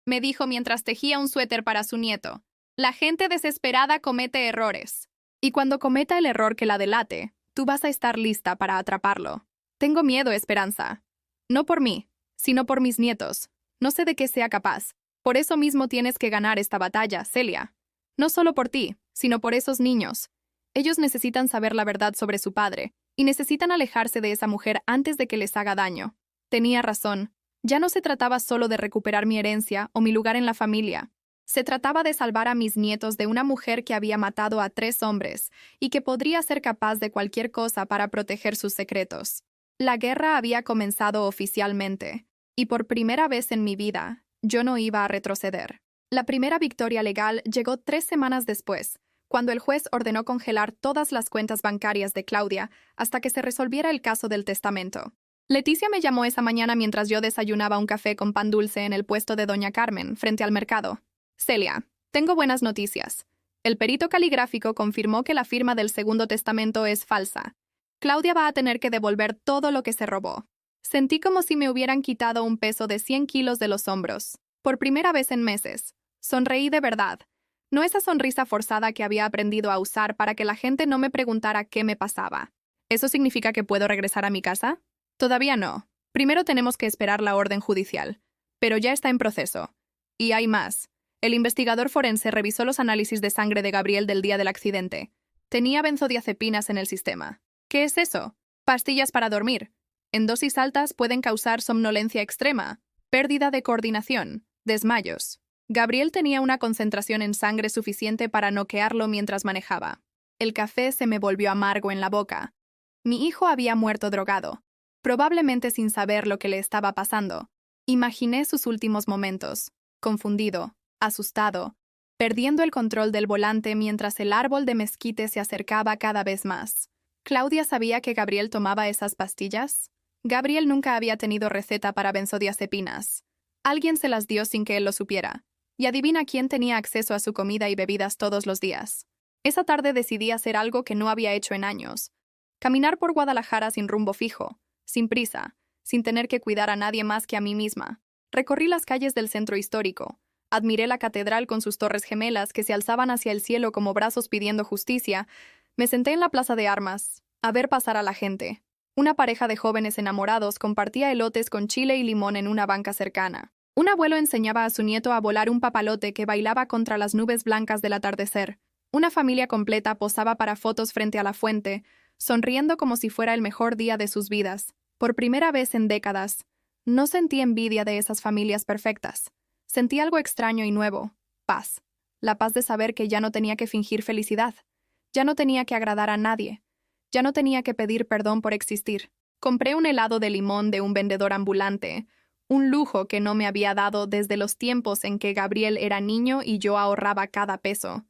me dijo mientras tejía un suéter para su nieto. «La gente desesperada comete errores. Y cuando cometa el error que la delate, tú vas a estar lista para atraparlo. Tengo miedo, Esperanza. No por mí, sino por mis nietos. No sé de qué sea capaz. Por eso mismo tienes que ganar esta batalla, Celia. No solo por ti, sino por esos niños. Ellos necesitan saber la verdad sobre su padre, y necesitan alejarse de esa mujer antes de que les haga daño». Tenía razón. Ya no se trataba solo de recuperar mi herencia o mi lugar en la familia. Se trataba de salvar a mis nietos de una mujer que había matado a 3 hombres y que podría ser capaz de cualquier cosa para proteger sus secretos. La guerra había comenzado oficialmente, y por primera vez en mi vida, yo no iba a retroceder. La primera victoria legal llegó 3 semanas después, cuando el juez ordenó congelar todas las cuentas bancarias de Claudia hasta que se resolviera el caso del testamento. Leticia me llamó esa mañana mientras yo desayunaba un café con pan dulce en el puesto de Doña Carmen, frente al mercado. «Celia, tengo buenas noticias. El perito caligráfico confirmó que la firma del segundo testamento es falsa. Claudia va a tener que devolver todo lo que se robó». Sentí como si me hubieran quitado un peso de 100 kilos de los hombros. Por primera vez en meses. Sonreí de verdad. No esa sonrisa forzada que había aprendido a usar para que la gente no me preguntara qué me pasaba. ¿Eso significa que puedo regresar a mi casa? Todavía no. Primero tenemos que esperar la orden judicial. Pero ya está en proceso. Y hay más. El investigador forense revisó los análisis de sangre de Gabriel del día del accidente. Tenía benzodiazepinas en el sistema. ¿Qué es eso? Pastillas para dormir. En dosis altas pueden causar somnolencia extrema, pérdida de coordinación, desmayos. Gabriel tenía una concentración en sangre suficiente para noquearlo mientras manejaba. El café se me volvió amargo en la boca. Mi hijo había muerto drogado, probablemente sin saber lo que le estaba pasando. Imaginé sus últimos momentos, confundido, asustado, perdiendo el control del volante mientras el árbol de mezquite se acercaba cada vez más. ¿Claudia sabía que Gabriel tomaba esas pastillas? Gabriel nunca había tenido receta para benzodiazepinas. Alguien se las dio sin que él lo supiera. Y adivina quién tenía acceso a su comida y bebidas todos los días. Esa tarde decidí hacer algo que no había hecho en años. Caminar por Guadalajara sin rumbo fijo, sin prisa, sin tener que cuidar a nadie más que a mí misma. Recorrí las calles del centro histórico. Admiré la catedral con sus torres gemelas que se alzaban hacia el cielo como brazos pidiendo justicia. Me senté en la plaza de armas, a ver pasar a la gente. Una pareja de jóvenes enamorados compartía elotes con chile y limón en una banca cercana. Un abuelo enseñaba a su nieto a volar un papalote que bailaba contra las nubes blancas del atardecer. Una familia completa posaba para fotos frente a la fuente, sonriendo como si fuera el mejor día de sus vidas. Por primera vez en décadas, no sentí envidia de esas familias perfectas. Sentí algo extraño y nuevo, paz. La paz de saber que ya no tenía que fingir felicidad. Ya no tenía que agradar a nadie. Ya no tenía que pedir perdón por existir. Compré un helado de limón de un vendedor ambulante, un lujo que no me había dado desde los tiempos en que Gabriel era niño y yo ahorraba cada peso.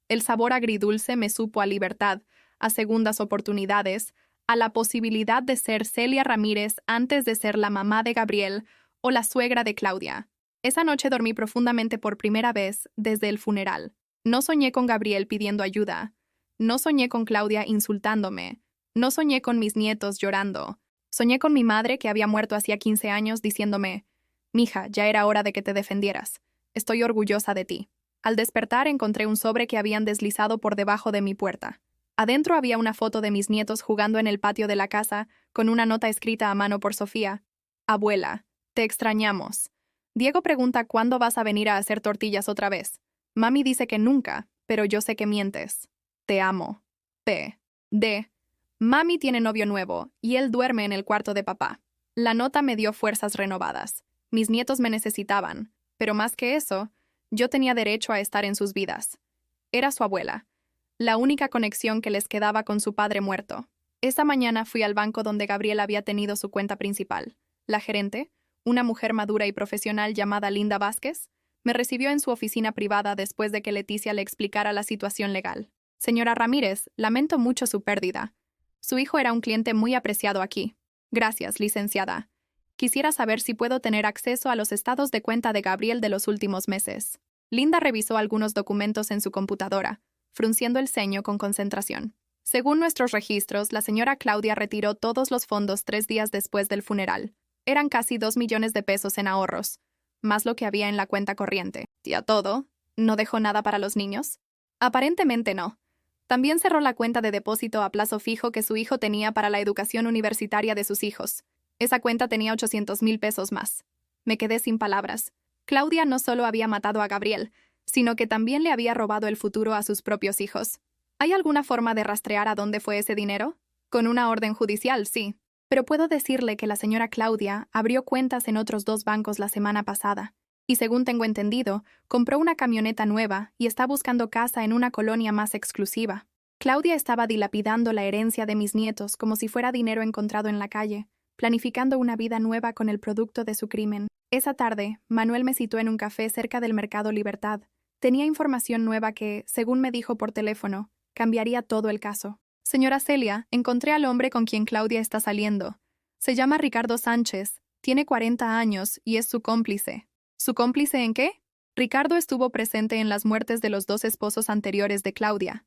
El sabor agridulce me supo a libertad, a segundas oportunidades, a la posibilidad de ser Celia Ramírez antes de ser la mamá de Gabriel o la suegra de Claudia. Esa noche dormí profundamente por primera vez desde el funeral. No soñé con Gabriel pidiendo ayuda. No soñé con Claudia insultándome. No soñé con mis nietos llorando. Soñé con mi madre que había muerto hacía 15 años diciéndome, Mija, ya era hora de que te defendieras. Estoy orgullosa de ti. Al despertar encontré un sobre que habían deslizado por debajo de mi puerta. Adentro había una foto de mis nietos jugando en el patio de la casa, con una nota escrita a mano por Sofía. Abuela, te extrañamos. Diego pregunta cuándo vas a venir a hacer tortillas otra vez. Mami dice que nunca, pero yo sé que mientes. Te amo. P. D. Mami tiene novio nuevo, y él duerme en el cuarto de papá. La nota me dio fuerzas renovadas. Mis nietos me necesitaban, pero más que eso, yo tenía derecho a estar en sus vidas. Era su abuela, la única conexión que les quedaba con su padre muerto. Esa mañana fui al banco donde Gabriel había tenido su cuenta principal. La gerente, una mujer madura y profesional llamada Linda Vázquez, me recibió en su oficina privada después de que Leticia le explicara la situación legal. Señora Ramírez, lamento mucho su pérdida. Su hijo era un cliente muy apreciado aquí. Gracias, licenciada. Quisiera saber si puedo tener acceso a los estados de cuenta de Gabriel de los últimos meses. Linda revisó algunos documentos en su computadora, frunciendo el ceño con concentración. Según nuestros registros, la señora Claudia retiró todos los fondos 3 días después del funeral. Eran casi 2 millones de pesos en ahorros, más lo que había en la cuenta corriente. ¿Y a todo? ¿No dejó nada para los niños? Aparentemente no. También cerró la cuenta de depósito a plazo fijo que su hijo tenía para la educación universitaria de sus hijos. Esa cuenta tenía 800,000 pesos más. Me quedé sin palabras. Claudia no solo había matado a Gabriel, sino que también le había robado el futuro a sus propios hijos. ¿Hay alguna forma de rastrear a dónde fue ese dinero? Con una orden judicial, sí. Pero puedo decirle que la señora Claudia abrió cuentas en otros 2 bancos la semana pasada, y según tengo entendido, compró una camioneta nueva y está buscando casa en una colonia más exclusiva. Claudia estaba dilapidando la herencia de mis nietos como si fuera dinero encontrado en la calle, planificando una vida nueva con el producto de su crimen. Esa tarde, Manuel me citó en un café cerca del Mercado Libertad. Tenía información nueva que, según me dijo por teléfono, cambiaría todo el caso. Señora Celia, encontré al hombre con quien Claudia está saliendo. Se llama Ricardo Sánchez, tiene 40 años y es su cómplice. ¿Su cómplice en qué? Ricardo estuvo presente en las muertes de los 2 esposos anteriores de Claudia.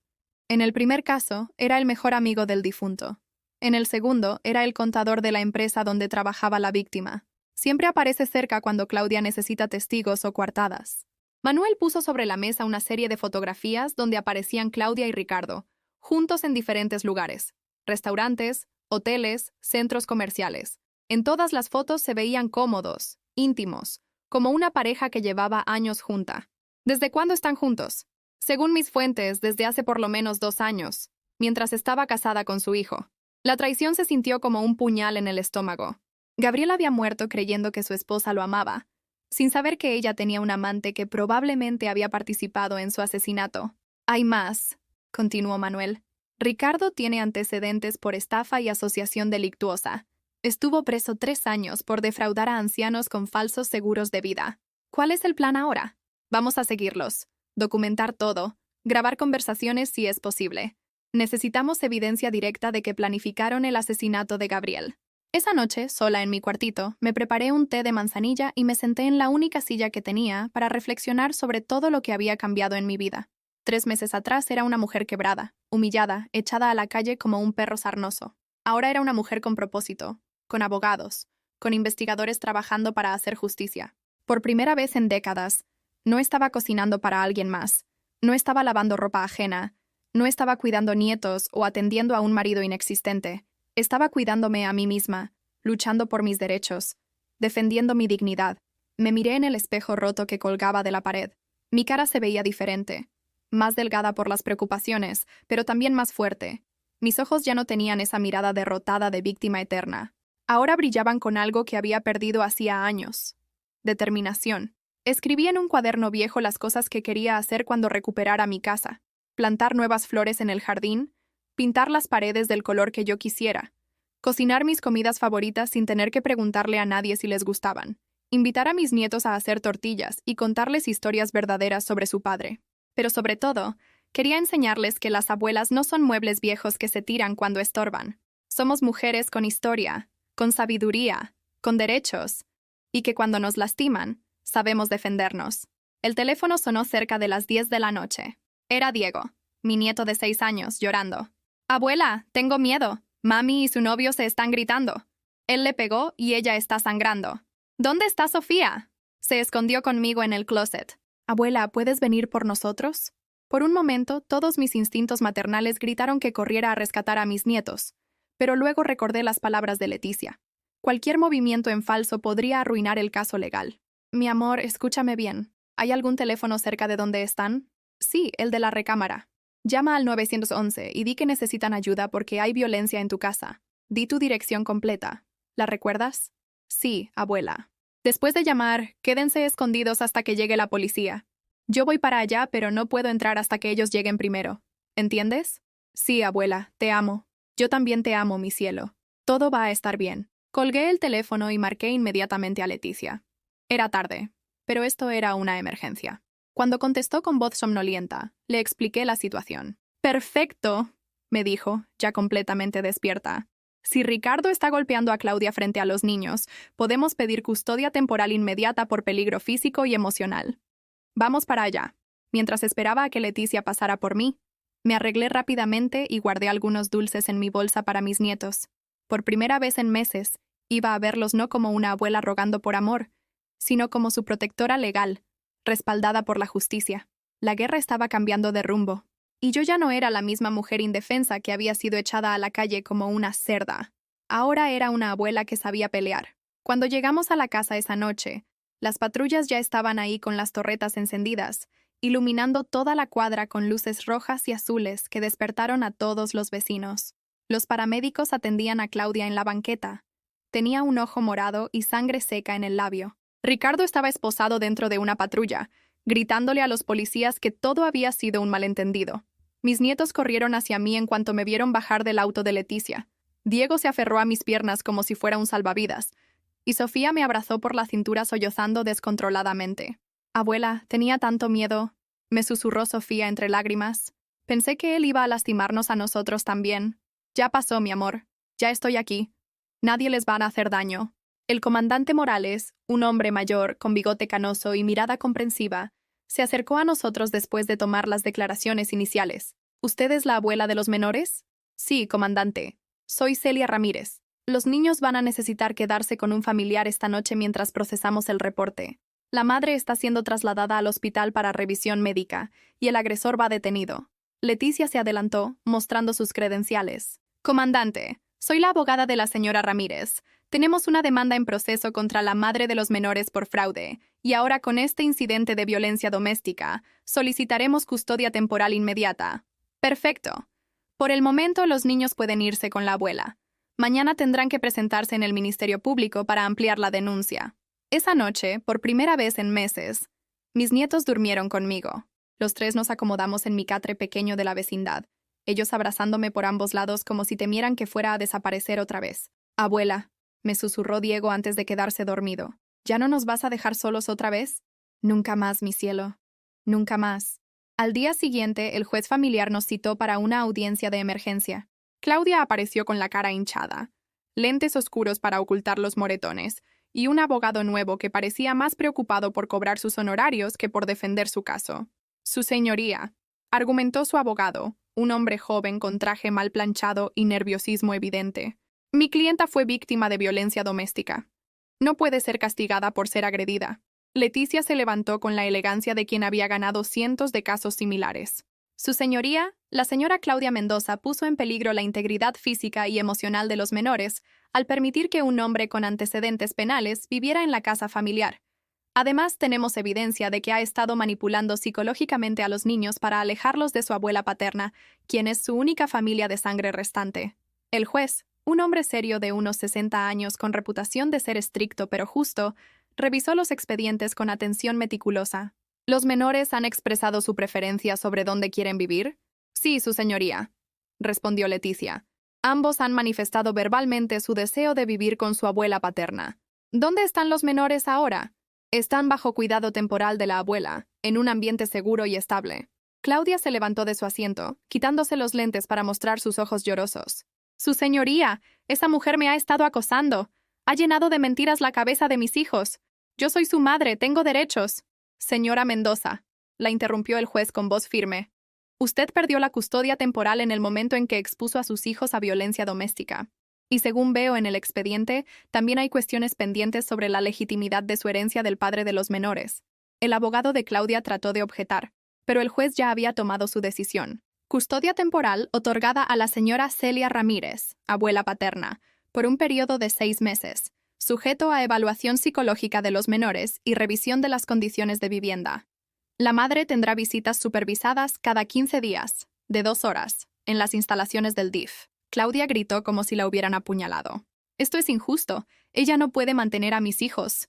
En el primer caso, era el mejor amigo del difunto. En el segundo, era el contador de la empresa donde trabajaba la víctima. Siempre aparece cerca cuando Claudia necesita testigos o coartadas. Manuel puso sobre la mesa una serie de fotografías donde aparecían Claudia y Ricardo, juntos en diferentes lugares: restaurantes, hoteles, centros comerciales. En todas las fotos se veían cómodos, íntimos, como una pareja que llevaba años junta. ¿Desde cuándo están juntos? Según mis fuentes, desde hace por lo menos 2 años, mientras estaba casada con su hijo. La traición se sintió como un puñal en el estómago. Gabriel había muerto creyendo que su esposa lo amaba, sin saber que ella tenía un amante que probablemente había participado en su asesinato. Hay más, continuó Manuel. Ricardo tiene antecedentes por estafa y asociación delictuosa. Estuvo preso 3 años por defraudar a ancianos con falsos seguros de vida. ¿Cuál es el plan ahora? Vamos a seguirlos, documentar todo, grabar conversaciones si es posible. Necesitamos evidencia directa de que planificaron el asesinato de Gabriel. Esa noche, sola en mi cuartito, me preparé un té de manzanilla y me senté en la única silla que tenía para reflexionar sobre todo lo que había cambiado en mi vida. 3 meses atrás era una mujer quebrada, humillada, echada a la calle como un perro sarnoso. Ahora era una mujer con propósito, con abogados, con investigadores trabajando para hacer justicia. Por primera vez en décadas, no estaba cocinando para alguien más, no estaba lavando ropa ajena, no estaba cuidando nietos o atendiendo a un marido inexistente. Estaba cuidándome a mí misma, luchando por mis derechos, defendiendo mi dignidad. Me miré en el espejo roto que colgaba de la pared. Mi cara se veía diferente, más delgada por las preocupaciones, pero también más fuerte. Mis ojos ya no tenían esa mirada derrotada de víctima eterna. Ahora brillaban con algo que había perdido hacía años: determinación. Escribí en un cuaderno viejo las cosas que quería hacer cuando recuperara mi casa: plantar nuevas flores en el jardín, pintar las paredes del color que yo quisiera, cocinar mis comidas favoritas sin tener que preguntarle a nadie si les gustaban, invitar a mis nietos a hacer tortillas y contarles historias verdaderas sobre su padre. Pero sobre todo, quería enseñarles que las abuelas no son muebles viejos que se tiran cuando estorban. Somos mujeres con historia, con sabiduría, con derechos, y que cuando nos lastiman, sabemos defendernos. El teléfono sonó cerca de las 10 de la noche. Era Diego, mi nieto de 6 años, llorando. «Abuela, tengo miedo. Mami y su novio se están gritando. Él le pegó y ella está sangrando». ¿Dónde está Sofía? Se escondió conmigo en el closet. Abuela, ¿puedes venir por nosotros? Por un momento, todos mis instintos maternales gritaron que corriera a rescatar a mis nietos, pero luego recordé las palabras de Leticia. Cualquier movimiento en falso podría arruinar el caso legal. Mi amor, escúchame bien. ¿Hay algún teléfono cerca de donde están? Sí, el de la recámara. Llama al 911 y di que necesitan ayuda porque hay violencia en tu casa. Di tu dirección completa. ¿La recuerdas? Sí, abuela. Después de llamar, quédense escondidos hasta que llegue la policía. Yo voy para allá, pero no puedo entrar hasta que ellos lleguen primero. ¿Entiendes? Sí, abuela, te amo. Yo también te amo, mi cielo. Todo va a estar bien. Colgué el teléfono y marqué inmediatamente a Leticia. Era tarde, pero esto era una emergencia. Cuando contestó con voz somnolienta, le expliqué la situación. «Perfecto», me dijo, ya completamente despierta. «Si Ricardo está golpeando a Claudia frente a los niños, podemos pedir custodia temporal inmediata por peligro físico y emocional. Vamos para allá». Mientras esperaba a que Leticia pasara por mí, me arreglé rápidamente y guardé algunos dulces en mi bolsa para mis nietos. Por primera vez en meses, iba a verlos no como una abuela rogando por amor, sino como su protectora legal, respaldada por la justicia. La guerra estaba cambiando de rumbo, y yo ya no era la misma mujer indefensa que había sido echada a la calle como una cerda. Ahora era una abuela que sabía pelear. Cuando llegamos a la casa esa noche, las patrullas ya estaban ahí con las torretas encendidas, iluminando toda la cuadra con luces rojas y azules que despertaron a todos los vecinos. Los paramédicos atendían a Claudia en la banqueta. Tenía un ojo morado y sangre seca en el labio. Ricardo estaba esposado dentro de una patrulla, gritándole a los policías que todo había sido un malentendido. Mis nietos corrieron hacia mí en cuanto me vieron bajar del auto de Leticia. Diego se aferró a mis piernas como si fuera un salvavidas, y Sofía me abrazó por la cintura sollozando descontroladamente. «Abuela, tenía tanto miedo», me susurró Sofía entre lágrimas. «Pensé que él iba a lastimarnos a nosotros también. Ya pasó, mi amor. Ya estoy aquí. Nadie les va a hacer daño». El comandante Morales, un hombre mayor, con bigote canoso y mirada comprensiva, se acercó a nosotros después de tomar las declaraciones iniciales. «¿Usted es la abuela de los menores?» «Sí, comandante. Soy Celia Ramírez. Los niños van a necesitar quedarse con un familiar esta noche mientras procesamos el reporte. La madre está siendo trasladada al hospital para revisión médica, y el agresor va detenido». Leticia se adelantó, mostrando sus credenciales. «Comandante, soy la abogada de la señora Ramírez. Tenemos una demanda en proceso contra la madre de los menores por fraude, y ahora con este incidente de violencia doméstica, solicitaremos custodia temporal inmediata». «Perfecto. Por el momento los niños pueden irse con la abuela. Mañana tendrán que presentarse en el Ministerio Público para ampliar la denuncia». Esa noche, por primera vez en meses, mis nietos durmieron conmigo. Los tres nos acomodamos en mi catre pequeño de la vecindad, ellos abrazándome por ambos lados como si temieran que fuera a desaparecer otra vez. «Abuela», me susurró Diego antes de quedarse dormido, «¿ya no nos vas a dejar solos otra vez?» «Nunca más, mi cielo. Nunca más». Al día siguiente, el juez familiar nos citó para una audiencia de emergencia. Claudia apareció con la cara hinchada, lentes oscuros para ocultar los moretones, y un abogado nuevo que parecía más preocupado por cobrar sus honorarios que por defender su caso. «Su señoría», argumentó su abogado, un hombre joven con traje mal planchado y nerviosismo evidente. «Mi clienta fue víctima de violencia doméstica. No puede ser castigada por ser agredida». Leticia se levantó con la elegancia de quien había ganado cientos de casos similares. «Su señoría, la señora Claudia Mendoza puso en peligro la integridad física y emocional de los menores al permitir que un hombre con antecedentes penales viviera en la casa familiar. Además, tenemos evidencia de que ha estado manipulando psicológicamente a los niños para alejarlos de su abuela paterna, quien es su única familia de sangre restante». El juez, un hombre serio de unos 60 años con reputación de ser estricto pero justo, revisó los expedientes con atención meticulosa. «¿Los menores han expresado su preferencia sobre dónde quieren vivir?» «Sí, su señoría», respondió Leticia. «Ambos han manifestado verbalmente su deseo de vivir con su abuela paterna». «¿Dónde están los menores ahora?» «Están bajo cuidado temporal de la abuela, en un ambiente seguro y estable». Claudia se levantó de su asiento, quitándose los lentes para mostrar sus ojos llorosos. «Su señoría, esa mujer me ha estado acosando. Ha llenado de mentiras la cabeza de mis hijos. Yo soy su madre, tengo derechos». «Señora Mendoza», la interrumpió el juez con voz firme. «Usted perdió la custodia temporal en el momento en que expuso a sus hijos a violencia doméstica. Y según veo en el expediente, también hay cuestiones pendientes sobre la legitimidad de su herencia del padre de los menores. El abogado de Claudia trató de objetar, pero el juez ya había tomado su decisión. Custodia temporal otorgada a la señora Celia Ramírez, abuela paterna, por un periodo de 6 meses, sujeto a evaluación psicológica de los menores y revisión de las condiciones de vivienda. La madre tendrá visitas supervisadas cada 15 días, de 2 horas, en las instalaciones del DIF. Claudia gritó como si la hubieran apuñalado. Esto es injusto. Ella no puede mantener a mis hijos.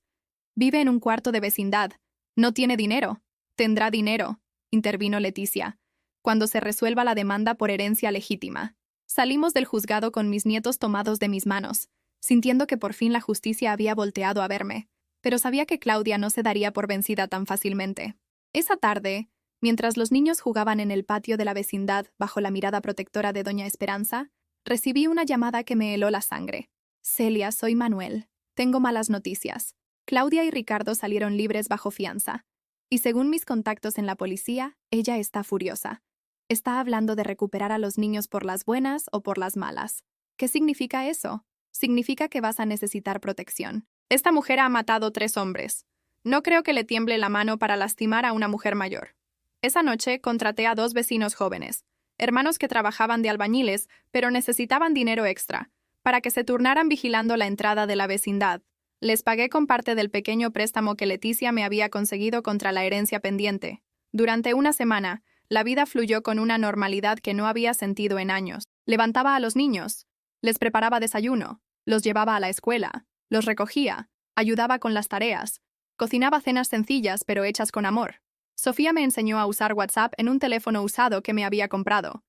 Vive en un cuarto de vecindad. No tiene dinero. Tendrá dinero, intervino Leticia, cuando se resuelva la demanda por herencia legítima. Salimos del juzgado con mis nietos tomados de mis manos, sintiendo que por fin la justicia había volteado a verme, pero sabía que Claudia no se daría por vencida tan fácilmente. Esa tarde, mientras los niños jugaban en el patio de la vecindad bajo la mirada protectora de doña Esperanza, recibí una llamada que me heló la sangre. Celia, soy Manuel. Tengo malas noticias. Claudia y Ricardo salieron libres bajo fianza. Y según mis contactos en la policía, ella está furiosa. Está hablando de recuperar a los niños por las buenas o por las malas. ¿Qué significa eso? Significa que vas a necesitar protección. Esta mujer ha matado 3 hombres. No creo que le tiemble la mano para lastimar a una mujer mayor. Esa noche contraté a 2 vecinos jóvenes, hermanos que trabajaban de albañiles, pero necesitaban dinero extra, para que se turnaran vigilando la entrada de la vecindad. Les pagué con parte del pequeño préstamo que Leticia me había conseguido contra la herencia pendiente. Durante una semana, la vida fluyó con una normalidad que no había sentido en años. Levantaba a los niños, les preparaba desayuno, los llevaba a la escuela, los recogía, ayudaba con las tareas, cocinaba cenas sencillas pero hechas con amor. Sofía me enseñó a usar WhatsApp en un teléfono usado que me había comprado.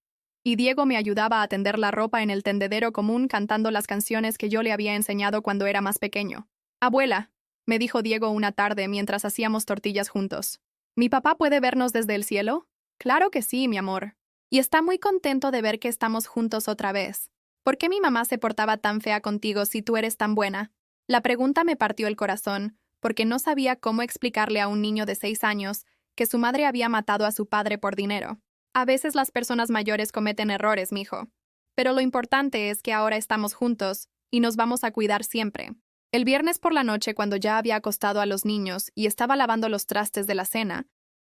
Y Diego me ayudaba a tender la ropa en el tendedero común cantando las canciones que yo le había enseñado cuando era más pequeño. «Abuela», me dijo Diego una tarde mientras hacíamos tortillas juntos. «¿Mi papá puede vernos desde el cielo?» «Claro que sí, mi amor. Y está muy contento de ver que estamos juntos otra vez. ¿Por qué mi mamá se portaba tan fea contigo si tú eres tan buena?» La pregunta me partió el corazón, porque no sabía cómo explicarle a un niño de 6 años que su madre había matado a su padre por dinero. A veces las personas mayores cometen errores, mijo. Pero lo importante es que ahora estamos juntos y nos vamos a cuidar siempre. El viernes por la noche, cuando ya había acostado a los niños y estaba lavando los trastes de la cena,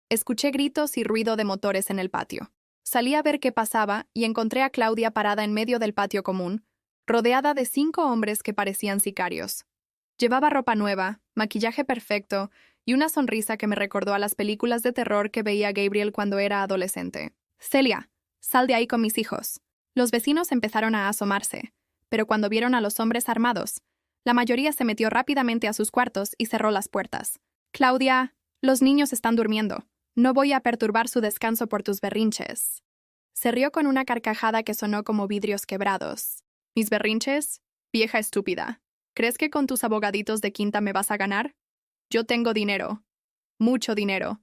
escuché gritos y ruido de motores en el patio. Salí a ver qué pasaba y encontré a Claudia parada en medio del patio común, rodeada de 5 hombres que parecían sicarios. Llevaba ropa nueva, maquillaje perfecto y una sonrisa que me recordó a las películas de terror que veía Gabriel cuando era adolescente. «Celia, sal de ahí con mis hijos». Los vecinos empezaron a asomarse, pero cuando vieron a los hombres armados, la mayoría se metió rápidamente a sus cuartos y cerró las puertas. «Claudia, los niños están durmiendo. No voy a perturbar su descanso por tus berrinches». Se rió con una carcajada que sonó como vidrios quebrados. «¿Mis berrinches? Vieja estúpida. ¿Crees que con tus abogaditos de quinta me vas a ganar? Yo tengo dinero. Mucho dinero.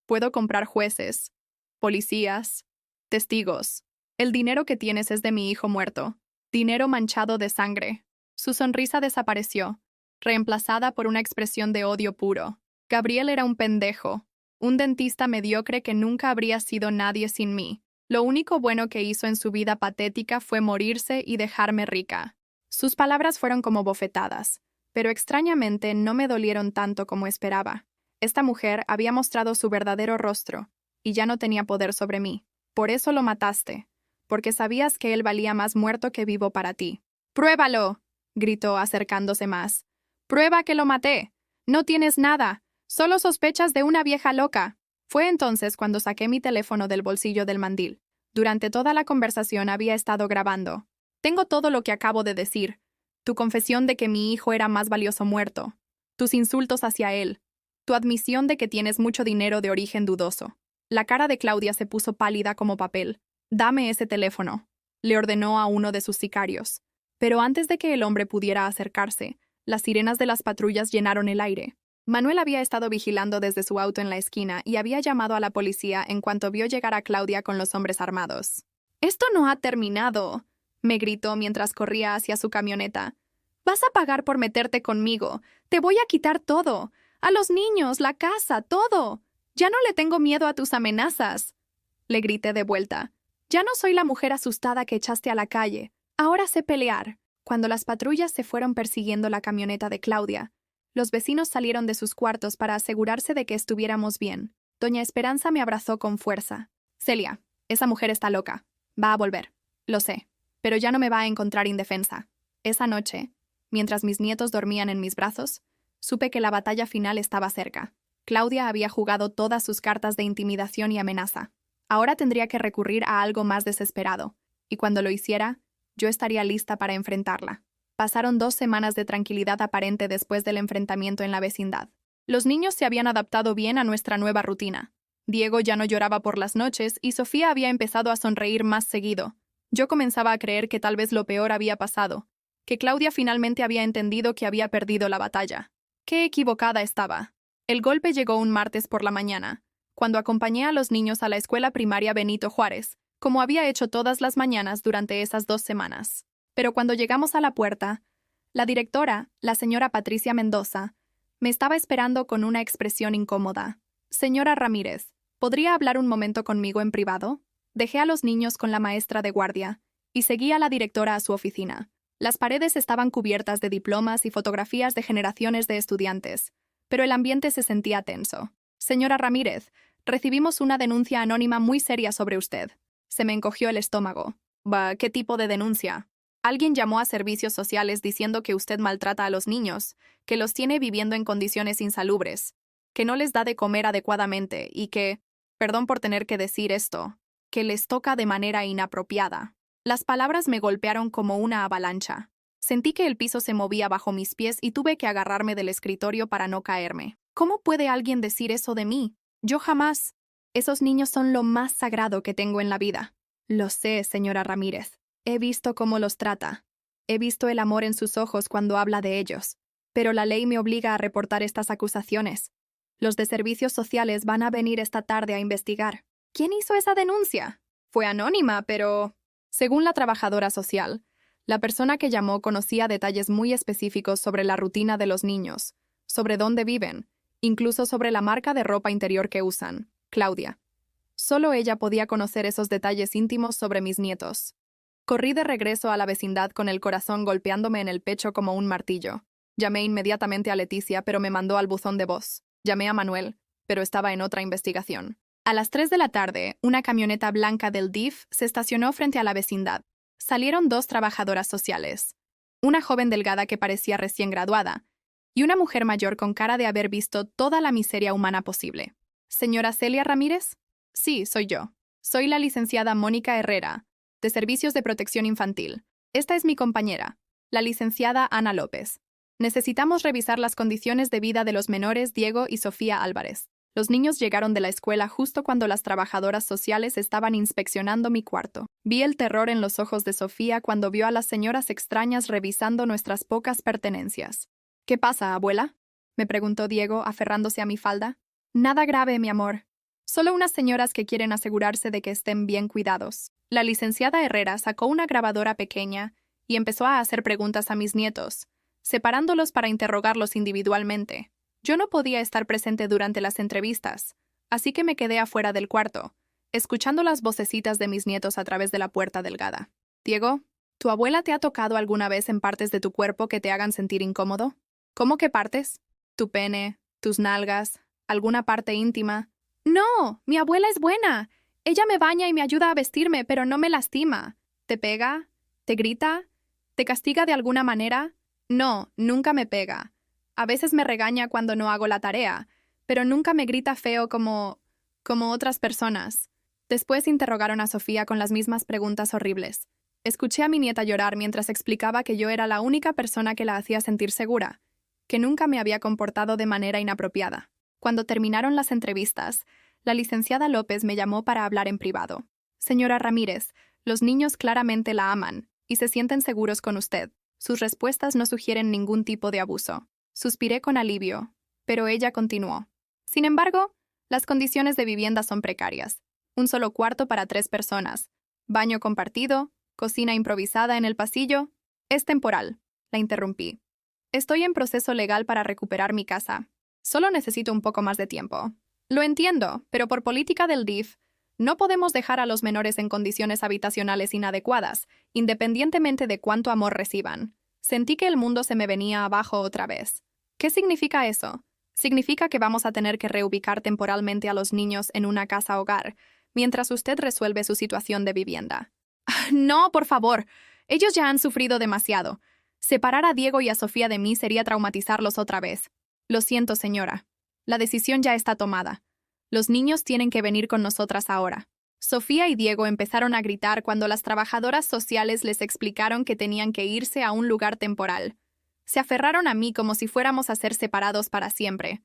Puedo comprar jueces, policías, testigos. El dinero que tienes es de mi hijo muerto. Dinero manchado de sangre». Su sonrisa desapareció, reemplazada por una expresión de odio puro. Gabriel era un pendejo, un dentista mediocre que nunca habría sido nadie sin mí. Lo único bueno que hizo en su vida patética fue morirse y dejarme rica. Sus palabras fueron como bofetadas, pero extrañamente no me dolieron tanto como esperaba. Esta mujer había mostrado su verdadero rostro, y ya no tenía poder sobre mí. Por eso lo mataste, porque sabías que él valía más muerto que vivo para ti. «¡Pruébalo!», gritó acercándose más. «¡Prueba que lo maté! No tienes nada, solo sospechas de una vieja loca». Fue entonces cuando saqué mi teléfono del bolsillo del mandil. Durante toda la conversación había estado grabando. «Tengo todo lo que acabo de decir. Tu confesión de que mi hijo era más valioso muerto. Tus insultos hacia él. Tu admisión de que tienes mucho dinero de origen dudoso». La cara de Claudia se puso pálida como papel. «Dame ese teléfono», le ordenó a uno de sus sicarios. Pero antes de que el hombre pudiera acercarse, las sirenas de las patrullas llenaron el aire. Manuel había estado vigilando desde su auto en la esquina y había llamado a la policía en cuanto vio llegar a Claudia con los hombres armados. «¡Esto no ha terminado!», me gritó mientras corría hacia su camioneta. «Vas a pagar por meterte conmigo. Te voy a quitar todo. A los niños, la casa, todo. Ya no le tengo miedo a tus amenazas». Le grité de vuelta. «Ya no soy la mujer asustada que echaste a la calle. Ahora sé pelear. Cuando las patrullas se fueron persiguiendo la camioneta de Claudia, los vecinos salieron de sus cuartos para asegurarse de que estuviéramos bien. Doña Esperanza me abrazó con fuerza. Celia, esa mujer está loca. Va a volver. Lo sé. Pero ya no me va a encontrar indefensa. Esa noche, mientras mis nietos dormían en mis brazos, supe que la batalla final estaba cerca. Claudia había jugado todas sus cartas de intimidación y amenaza. Ahora tendría que recurrir a algo más desesperado, y cuando lo hiciera, yo estaría lista para enfrentarla. Pasaron 2 semanas de tranquilidad aparente después del enfrentamiento en la vecindad. Los niños se habían adaptado bien a nuestra nueva rutina. Diego ya no lloraba por las noches y Sofía había empezado a sonreír más seguido. Yo comenzaba a creer que tal vez lo peor había pasado, que Claudia finalmente había entendido que había perdido la batalla. Qué equivocada estaba. El golpe llegó un martes por la mañana, cuando acompañé a los niños a la escuela primaria Benito Juárez, como había hecho todas las mañanas durante esas 2 semanas. Pero cuando llegamos a la puerta, la directora, la señora Patricia Mendoza, me estaba esperando con una expresión incómoda. Señora Ramírez, ¿podría hablar un momento conmigo en privado? Dejé a los niños con la maestra de guardia y seguí a la directora a su oficina. Las paredes estaban cubiertas de diplomas y fotografías de generaciones de estudiantes, pero el ambiente se sentía tenso. Señora Ramírez, recibimos una denuncia anónima muy seria sobre usted. Se me encogió el estómago. Bah, ¿qué tipo de denuncia? Alguien llamó a servicios sociales diciendo que usted maltrata a los niños, que los tiene viviendo en condiciones insalubres, que no les da de comer adecuadamente y que, perdón por tener que decir esto, que les toca de manera inapropiada. Las palabras me golpearon como una avalancha. Sentí que el piso se movía bajo mis pies y tuve que agarrarme del escritorio para no caerme. ¿Cómo puede alguien decir eso de mí? Yo jamás. Esos niños son lo más sagrado que tengo en la vida. Lo sé, señora Ramírez. He visto cómo los trata. He visto el amor en sus ojos cuando habla de ellos. Pero la ley me obliga a reportar estas acusaciones. Los de servicios sociales van a venir esta tarde a investigar. ¿Quién hizo esa denuncia? Fue anónima, pero... Según la trabajadora social, la persona que llamó conocía detalles muy específicos sobre la rutina de los niños, sobre dónde viven, incluso sobre la marca de ropa interior que usan, Claudia. Solo ella podía conocer esos detalles íntimos sobre mis nietos. Corrí de regreso a la vecindad con el corazón golpeándome en el pecho como un martillo. Llamé inmediatamente a Leticia, pero me mandó al buzón de voz. Llamé a Manuel, pero estaba en otra investigación. A las 3 de la tarde, una camioneta blanca del DIF se estacionó frente a la vecindad. Salieron 2 trabajadoras sociales, una joven delgada que parecía recién graduada, y una mujer mayor con cara de haber visto toda la miseria humana posible. ¿Señora Celia Ramírez? Sí, soy yo. Soy la licenciada Mónica Herrera, de Servicios de Protección Infantil. Esta es mi compañera, la licenciada Ana López. Necesitamos revisar las condiciones de vida de los menores Diego y Sofía Álvarez. Los niños llegaron de la escuela justo cuando las trabajadoras sociales estaban inspeccionando mi cuarto. Vi el terror en los ojos de Sofía cuando vio a las señoras extrañas revisando nuestras pocas pertenencias. ¿Qué pasa, abuela?, me preguntó Diego, aferrándose a mi falda. Nada grave, mi amor. Solo unas señoras que quieren asegurarse de que estén bien cuidados. La licenciada Herrera sacó una grabadora pequeña y empezó a hacer preguntas a mis nietos, separándolos para interrogarlos individualmente. Yo no podía estar presente durante las entrevistas, así que me quedé afuera del cuarto, escuchando las vocecitas de mis nietos a través de la puerta delgada. Diego, ¿tu abuela te ha tocado alguna vez en partes de tu cuerpo que te hagan sentir incómodo? ¿Cómo qué partes? ¿Tu pene? ¿Tus nalgas? ¿Alguna parte íntima? No, mi abuela es buena. Ella me baña y me ayuda a vestirme, pero no me lastima. ¿Te pega? ¿Te grita? ¿Te castiga de alguna manera? No, nunca me pega. A veces me regaña cuando no hago la tarea, pero nunca me grita feo como otras personas. Después interrogaron a Sofía con las mismas preguntas horribles. Escuché a mi nieta llorar mientras explicaba que yo era la única persona que la hacía sentir segura, que nunca me había comportado de manera inapropiada. Cuando terminaron las entrevistas, la licenciada López me llamó para hablar en privado. Señora Ramírez, los niños claramente la aman y se sienten seguros con usted. Sus respuestas no sugieren ningún tipo de abuso. Suspiré con alivio, pero ella continuó. Sin embargo, las condiciones de vivienda son precarias. Un solo cuarto para 3 personas, baño compartido, cocina improvisada en el pasillo. Es temporal, la interrumpí. Estoy en proceso legal para recuperar mi casa. Solo necesito un poco más de tiempo. Lo entiendo, pero por política del DIF, No podemos dejar a los menores en condiciones habitacionales inadecuadas, independientemente de cuánto amor reciban. Sentí que el mundo se me venía abajo otra vez. ¿Qué significa eso? Significa que vamos a tener que reubicar temporalmente a los niños en una casa-hogar, mientras usted resuelve su situación de vivienda. No, por favor. Ellos ya han sufrido demasiado. Separar a Diego y a Sofía de mí sería traumatizarlos otra vez. Lo siento, señora. La decisión ya está tomada. Los niños tienen que venir con nosotras ahora. Sofía y Diego empezaron a gritar cuando las trabajadoras sociales les explicaron que tenían que irse a un lugar temporal. Se aferraron a mí como si fuéramos a ser separados para siempre.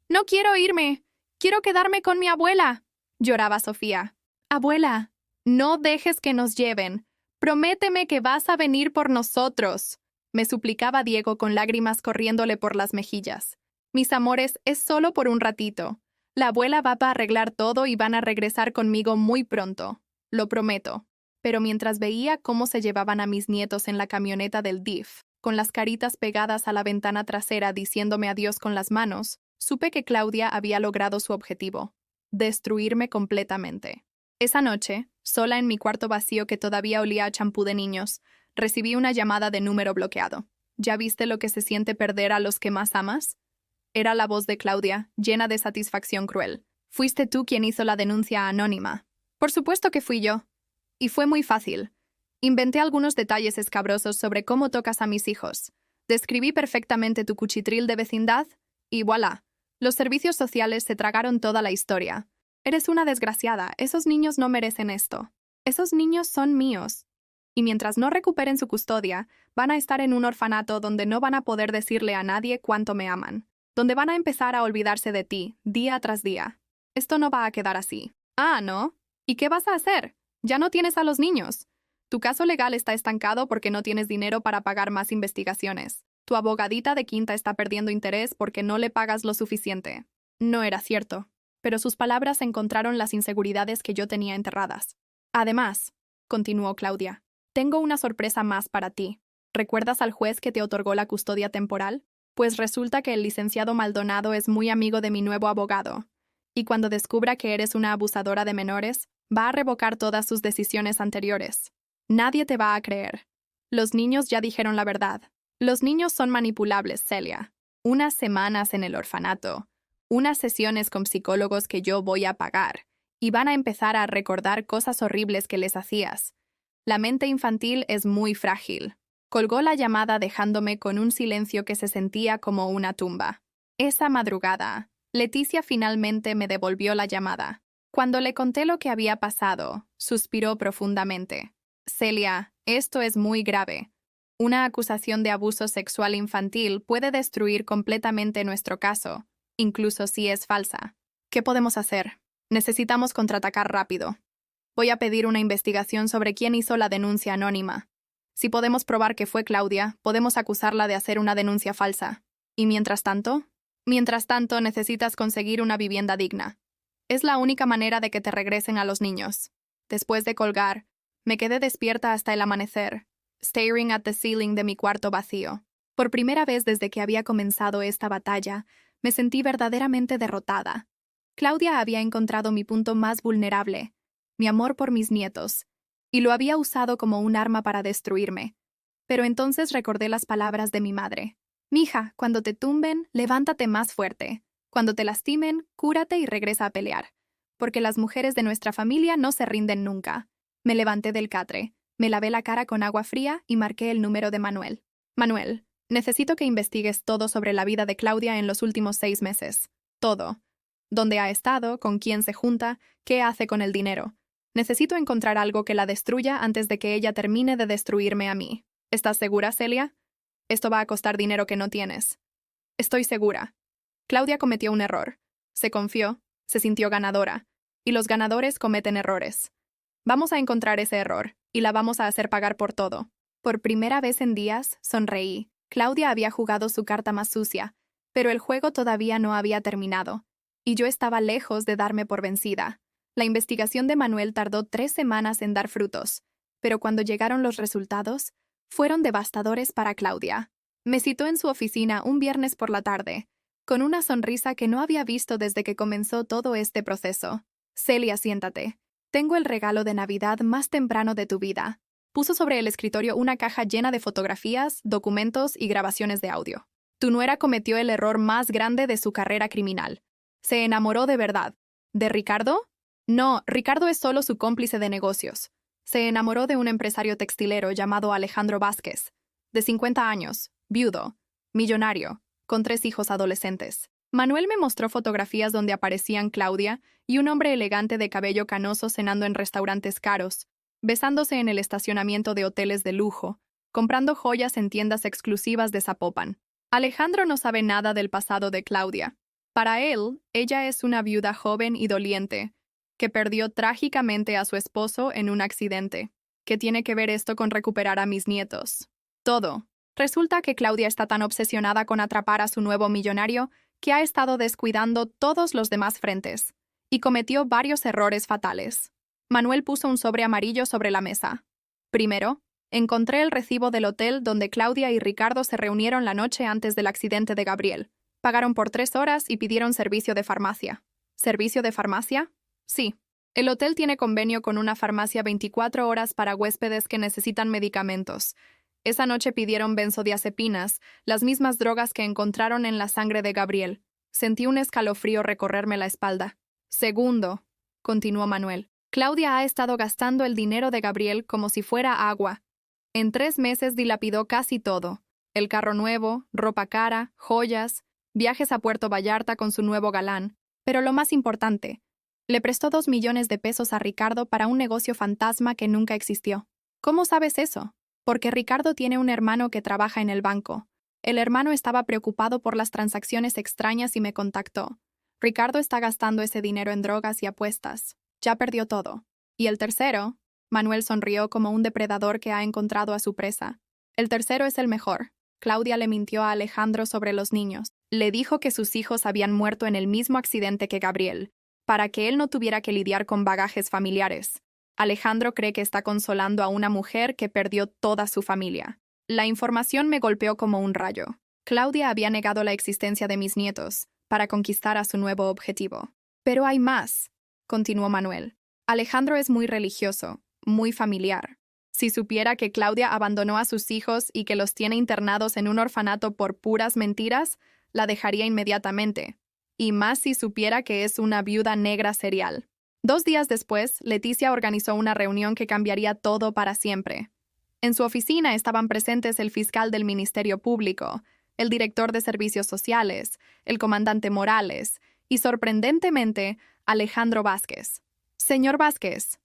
«No quiero irme. Quiero quedarme con mi abuela», lloraba Sofía. «Abuela, no dejes que nos lleven. Prométeme que vas a venir por nosotros», me suplicaba Diego con lágrimas corriéndole por las mejillas. «Mis amores, es solo por un ratito. La abuela va a arreglar todo y van a regresar conmigo muy pronto. Lo prometo». Pero mientras veía cómo se llevaban a mis nietos en la camioneta del DIF, con las caritas pegadas a la ventana trasera diciéndome adiós con las manos, supe que Claudia había logrado su objetivo: destruirme completamente. Esa noche, sola en mi cuarto vacío que todavía olía a champú de niños, recibí una llamada de número bloqueado. ¿Ya viste lo que se siente perder a los que más amas? Era la voz de Claudia, llena de satisfacción cruel. «Fuiste tú quien hizo la denuncia anónima». «Por supuesto que fui yo. Y fue muy fácil. Inventé algunos detalles escabrosos sobre cómo tocas a mis hijos. Describí perfectamente tu cuchitril de vecindad y voilà. Los servicios sociales se tragaron toda la historia. Eres una desgraciada. Esos niños no merecen esto. Esos niños son míos. Y mientras no recuperen su custodia, van a estar en un orfanato donde no van a poder decirle a nadie cuánto me aman. Donde van a empezar a olvidarse de ti, día tras día. Esto no va a quedar así». «Ah, ¿no? ¿Y qué vas a hacer? Ya no tienes a los niños. Tu caso legal está estancado porque no tienes dinero para pagar más investigaciones. Tu abogadita de quinta está perdiendo interés porque no le pagas lo suficiente». No era cierto, pero sus palabras encontraron las inseguridades que yo tenía enterradas. «Además», continuó Claudia, «tengo una sorpresa más para ti. ¿Recuerdas al juez que te otorgó la custodia temporal? Pues resulta que el licenciado Maldonado es muy amigo de mi nuevo abogado, y cuando descubra que eres una abusadora de menores, va a revocar todas sus decisiones anteriores. Nadie te va a creer. Los niños ya dijeron la verdad. Los niños son manipulables, Celia. Unas semanas en el orfanato, unas sesiones con psicólogos que yo voy a pagar, y van a empezar a recordar cosas horribles que les hacías. La mente infantil es muy frágil». Colgó la llamada dejándome con un silencio que se sentía como una tumba. Esa madrugada, Leticia finalmente me devolvió la llamada. Cuando le conté lo que había pasado, suspiró profundamente. «Celia, esto es muy grave. Una acusación de abuso sexual infantil puede destruir completamente nuestro caso, incluso si es falsa. ¿Qué podemos hacer? Necesitamos contraatacar rápido. Voy a pedir una investigación sobre quién hizo la denuncia anónima. Si podemos probar que fue Claudia, podemos acusarla de hacer una denuncia falsa. ¿Y mientras tanto? Mientras tanto, necesitas conseguir una vivienda digna. Es la única manera de que te regresen a los niños». Después de colgar, me quedé despierta hasta el amanecer, staring at the ceiling de mi cuarto vacío. Por primera vez desde que había comenzado esta batalla, me sentí verdaderamente derrotada. Claudia había encontrado mi punto más vulnerable, mi amor por mis nietos, y lo había usado como un arma para destruirme. Pero entonces recordé las palabras de mi madre. «Mija, cuando te tumben, levántate más fuerte. Cuando te lastimen, cúrate y regresa a pelear. Porque las mujeres de nuestra familia no se rinden nunca». Me levanté del catre, me lavé la cara con agua fría y marqué el número de Manuel. «Manuel, necesito que investigues todo sobre la vida de Claudia en los últimos 6 meses. Todo. Dónde ha estado, con quién se junta, qué hace con el dinero. Necesito encontrar algo que la destruya antes de que ella termine de destruirme a mí. ¿Estás segura, Celia? Esto va a costar dinero que no tienes». «Estoy segura». Claudia cometió un error. Se confió, se sintió ganadora, y los ganadores cometen errores. Vamos a encontrar ese error, y la vamos a hacer pagar por todo. Por primera vez en días, sonreí. Claudia había jugado su carta más sucia, pero el juego todavía no había terminado, y yo estaba lejos de darme por vencida. La investigación de Manuel tardó 3 semanas en dar frutos, pero cuando llegaron los resultados, fueron devastadores para Claudia. Me citó en su oficina un viernes por la tarde, con una sonrisa que no había visto desde que comenzó todo este proceso. «Celia, siéntate. Tengo el regalo de Navidad más temprano de tu vida. Puso sobre el escritorio una caja llena de fotografías, documentos y grabaciones de audio. Tu nuera cometió el error más grande de su carrera criminal. Se enamoró de verdad. ¿De Ricardo? No, Ricardo es solo su cómplice de negocios. Se enamoró de un empresario textilero llamado Alejandro Vázquez, de 50 años, viudo, millonario, con 3 hijos adolescentes. Manuel me mostró fotografías donde aparecían Claudia y un hombre elegante de cabello canoso cenando en restaurantes caros, besándose en el estacionamiento de hoteles de lujo, comprando joyas en tiendas exclusivas de Zapopan. Alejandro no sabe nada del pasado de Claudia. Para él, ella es una viuda joven y doliente, que perdió trágicamente a su esposo en un accidente. ¿Qué tiene que ver esto con recuperar a mis nietos? Todo. Resulta que Claudia está tan obsesionada con atrapar a su nuevo millonario que ha estado descuidando todos los demás frentes, y cometió varios errores fatales. Manuel puso un sobre amarillo sobre la mesa. Primero, encontré el recibo del hotel donde Claudia y Ricardo se reunieron la noche antes del accidente de Gabriel. Pagaron por 3 horas y pidieron servicio de farmacia. ¿Servicio de farmacia? Sí. El hotel tiene convenio con una farmacia 24 horas para huéspedes que necesitan medicamentos. Esa noche pidieron benzodiazepinas, las mismas drogas que encontraron en la sangre de Gabriel. Sentí un escalofrío recorrerme la espalda. Segundo, continuó Manuel, Claudia ha estado gastando el dinero de Gabriel como si fuera agua. En 3 meses dilapidó casi todo. El carro nuevo, ropa cara, joyas, viajes a Puerto Vallarta con su nuevo galán. Pero lo más importante, le prestó 2 millones de pesos a Ricardo para un negocio fantasma que nunca existió. ¿Cómo sabes eso? Porque Ricardo tiene un hermano que trabaja en el banco. El hermano estaba preocupado por las transacciones extrañas y me contactó. Ricardo está gastando ese dinero en drogas y apuestas. Ya perdió todo. Y el tercero, Manuel sonrió como un depredador que ha encontrado a su presa. El tercero es el mejor. Claudia le mintió a Alejandro sobre los niños. Le dijo que sus hijos habían muerto en el mismo accidente que Gabriel, para que él no tuviera que lidiar con bagajes familiares. Alejandro cree que está consolando a una mujer que perdió toda su familia. La información me golpeó como un rayo. Claudia había negado la existencia de mis nietos para conquistar a su nuevo objetivo. Pero hay más, continuó Manuel. Alejandro es muy religioso, muy familiar. Si supiera que Claudia abandonó a sus hijos y que los tiene internados en un orfanato por puras mentiras, la dejaría inmediatamente. Y más si supiera que es una viuda negra serial. 2 días después, Leticia organizó una reunión que cambiaría todo para siempre. En su oficina estaban presentes el fiscal del Ministerio Público, el director de Servicios Sociales, el comandante Morales y, sorprendentemente, Alejandro Vázquez. Señor Vázquez,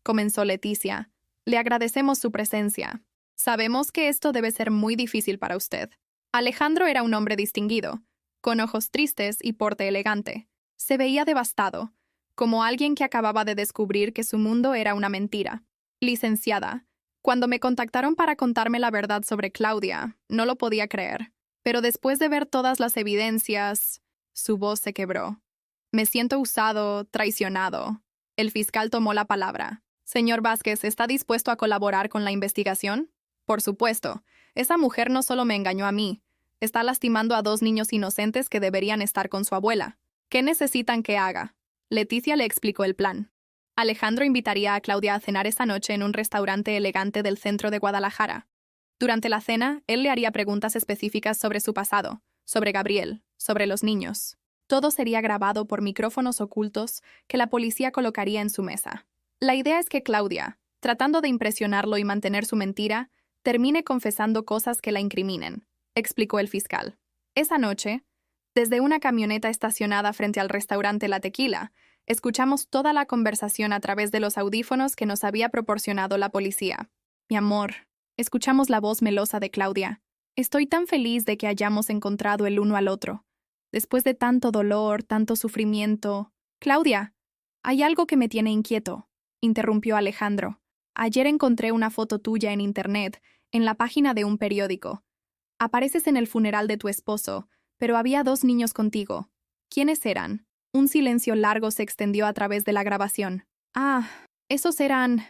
comenzó Leticia, le agradecemos su presencia. Sabemos que esto debe ser muy difícil para usted. Alejandro era un hombre distinguido, con ojos tristes y porte elegante. Se veía devastado, como alguien que acababa de descubrir que su mundo era una mentira. Licenciada, cuando me contactaron para contarme la verdad sobre Claudia, no lo podía creer. Pero después de ver todas las evidencias, su voz se quebró. Me siento usado, traicionado. El fiscal tomó la palabra. Señor Vázquez, ¿está dispuesto a colaborar con la investigación? Por supuesto. Esa mujer no solo me engañó a mí, está lastimando a 2 niños inocentes que deberían estar con su abuela. ¿Qué necesitan que haga? Leticia le explicó el plan. Alejandro invitaría a Claudia a cenar esa noche en un restaurante elegante del centro de Guadalajara. Durante la cena, él le haría preguntas específicas sobre su pasado, sobre Gabriel, sobre los niños. Todo sería grabado por micrófonos ocultos que la policía colocaría en su mesa. La idea es que Claudia, tratando de impresionarlo y mantener su mentira, termine confesando cosas que la incriminen, explicó el fiscal. Esa noche, desde una camioneta estacionada frente al restaurante La Tequila, escuchamos toda la conversación a través de los audífonos que nos había proporcionado la policía. Mi amor, escuchamos la voz melosa de Claudia. Estoy tan feliz de que hayamos encontrado el uno al otro. Después de tanto dolor, tanto sufrimiento... Claudia, hay algo que me tiene inquieto, interrumpió Alejandro. Ayer encontré una foto tuya en internet, en la página de un periódico. Apareces en el funeral de tu esposo, pero había 2 niños contigo. ¿Quiénes eran? Un silencio largo se extendió a través de la grabación. Ah, esos eran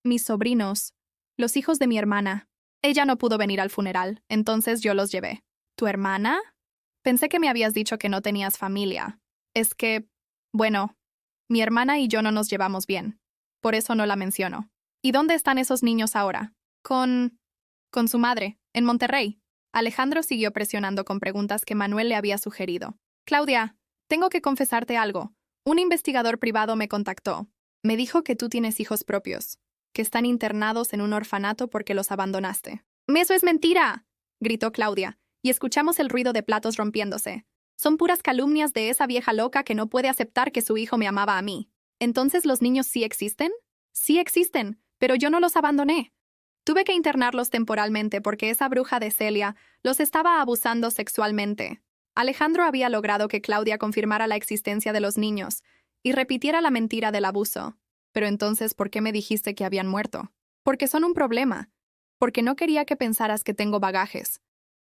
mis sobrinos, los hijos de mi hermana. Ella no pudo venir al funeral, entonces yo los llevé. ¿Tu hermana? Pensé que me habías dicho que no tenías familia. Es que, bueno, mi hermana y yo no nos llevamos bien. Por eso no la menciono. ¿Y dónde están esos niños ahora? Con su madre, en Monterrey. Alejandro siguió presionando con preguntas que Manuel le había sugerido. Claudia, tengo que confesarte algo. Un investigador privado me contactó. Me dijo que tú tienes hijos propios, que están internados en un orfanato porque los abandonaste. ¡Eso es mentira!, gritó Claudia, y escuchamos el ruido de platos rompiéndose. Son puras calumnias de esa vieja loca que no puede aceptar que su hijo me amaba a mí. ¿Entonces los niños sí existen? Sí existen, pero yo no los abandoné. Tuve que internarlos temporalmente porque esa bruja de Celia los estaba abusando sexualmente. Alejandro había logrado que Claudia confirmara la existencia de los niños y repitiera la mentira del abuso. Pero entonces, ¿por qué me dijiste que habían muerto? Porque son un problema. Porque no quería que pensaras que tengo bagajes.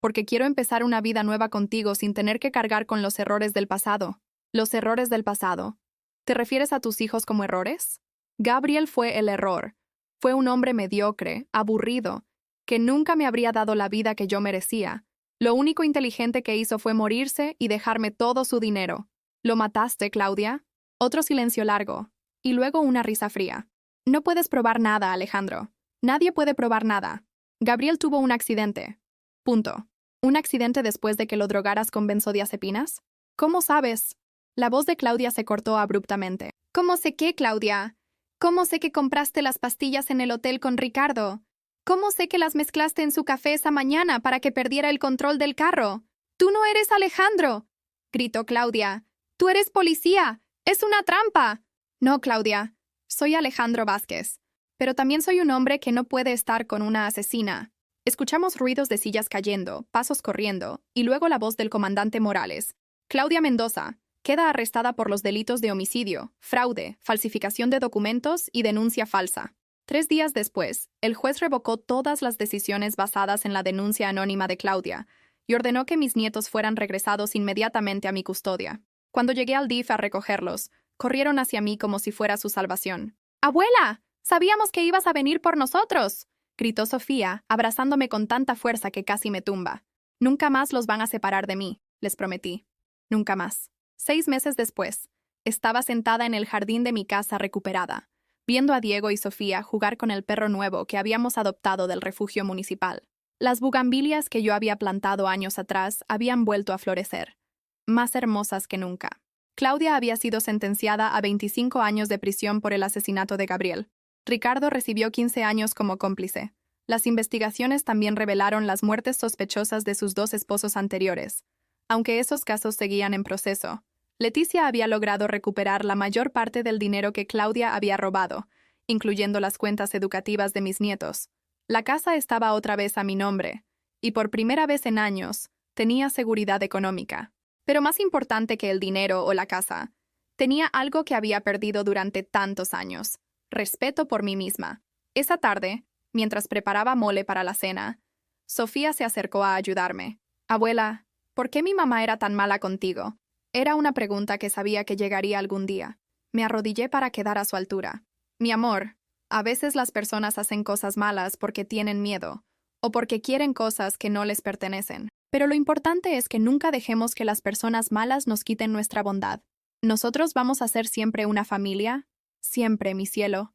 Porque quiero empezar una vida nueva contigo sin tener que cargar con los errores del pasado. Los errores del pasado. ¿Te refieres a tus hijos como errores? Gabriel fue el error. Fue un hombre mediocre, aburrido, que nunca me habría dado la vida que yo merecía. Lo único inteligente que hizo fue morirse y dejarme todo su dinero. ¿Lo mataste, Claudia? Otro silencio largo, y luego una risa fría. No puedes probar nada, Alejandro. Nadie puede probar nada. Gabriel tuvo un accidente. Punto. ¿Un accidente después de que lo drogaras con benzodiazepinas? ¿Cómo sabes? La voz de Claudia se cortó abruptamente. ¿Cómo sé qué, Claudia? ¿Cómo sé que compraste las pastillas en el hotel con Ricardo? ¿Cómo sé que las mezclaste en su café esa mañana para que perdiera el control del carro? ¡Tú no eres Alejandro!, gritó Claudia. ¡Tú eres policía! ¡Es una trampa! No, Claudia. Soy Alejandro Vázquez. Pero también soy un hombre que no puede estar con una asesina. Escuchamos ruidos de sillas cayendo, pasos corriendo, y luego la voz del comandante Morales. Claudia Mendoza queda arrestada por los delitos de homicidio, fraude, falsificación de documentos y denuncia falsa. 3 días después, el juez revocó todas las decisiones basadas en la denuncia anónima de Claudia y ordenó que mis nietos fueran regresados inmediatamente a mi custodia. Cuando llegué al DIF a recogerlos, corrieron hacia mí como si fuera su salvación. ¡Abuela! ¡Sabíamos que ibas a venir por nosotros!, gritó Sofía, abrazándome con tanta fuerza que casi me tumba. Nunca más los van a separar de mí, les prometí. Nunca más. 6 meses después, estaba sentada en el jardín de mi casa recuperada, viendo a Diego y Sofía jugar con el perro nuevo que habíamos adoptado del refugio municipal. Las bugambilias que yo había plantado años atrás habían vuelto a florecer, más hermosas que nunca. Claudia había sido sentenciada a 25 años de prisión por el asesinato de Gabriel. Ricardo recibió 15 años como cómplice. Las investigaciones también revelaron las muertes sospechosas de sus 2 esposos anteriores. Aunque esos casos seguían en proceso, Leticia había logrado recuperar la mayor parte del dinero que Claudia había robado, incluyendo las cuentas educativas de mis nietos. La casa estaba otra vez a mi nombre, y por primera vez en años, tenía seguridad económica. Pero más importante que el dinero o la casa, tenía algo que había perdido durante tantos años: respeto por mí misma. Esa tarde, mientras preparaba mole para la cena, Sofía se acercó a ayudarme. Abuela, ¿por qué mi mamá era tan mala contigo? Era una pregunta que sabía que llegaría algún día. Me arrodillé para quedar a su altura. Mi amor, a veces las personas hacen cosas malas porque tienen miedo, o porque quieren cosas que no les pertenecen. Pero lo importante es que nunca dejemos que las personas malas nos quiten nuestra bondad. Nosotros vamos a ser siempre una familia. Siempre, mi cielo.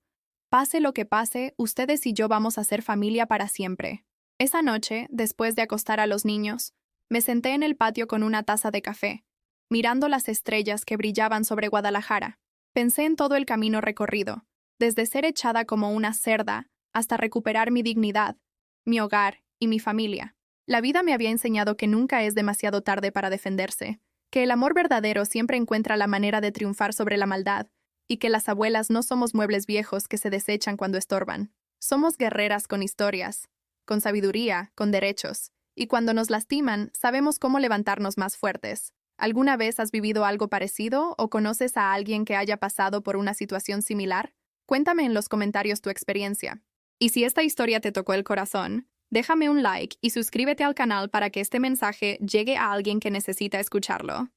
Pase lo que pase, ustedes y yo vamos a ser familia para siempre. Esa noche, después de acostar a los niños, me senté en el patio con una taza de café, mirando las estrellas que brillaban sobre Guadalajara. Pensé en todo el camino recorrido, desde ser echada como una cerda hasta recuperar mi dignidad, mi hogar y mi familia. La vida me había enseñado que nunca es demasiado tarde para defenderse, que el amor verdadero siempre encuentra la manera de triunfar sobre la maldad, y que las abuelas no somos muebles viejos que se desechan cuando estorban. Somos guerreras con historias, con sabiduría, con derechos, y cuando nos lastiman, sabemos cómo levantarnos más fuertes. ¿Alguna vez has vivido algo parecido o conoces a alguien que haya pasado por una situación similar? Cuéntame en los comentarios tu experiencia. Y si esta historia te tocó el corazón, déjame un like y suscríbete al canal para que este mensaje llegue a alguien que necesita escucharlo.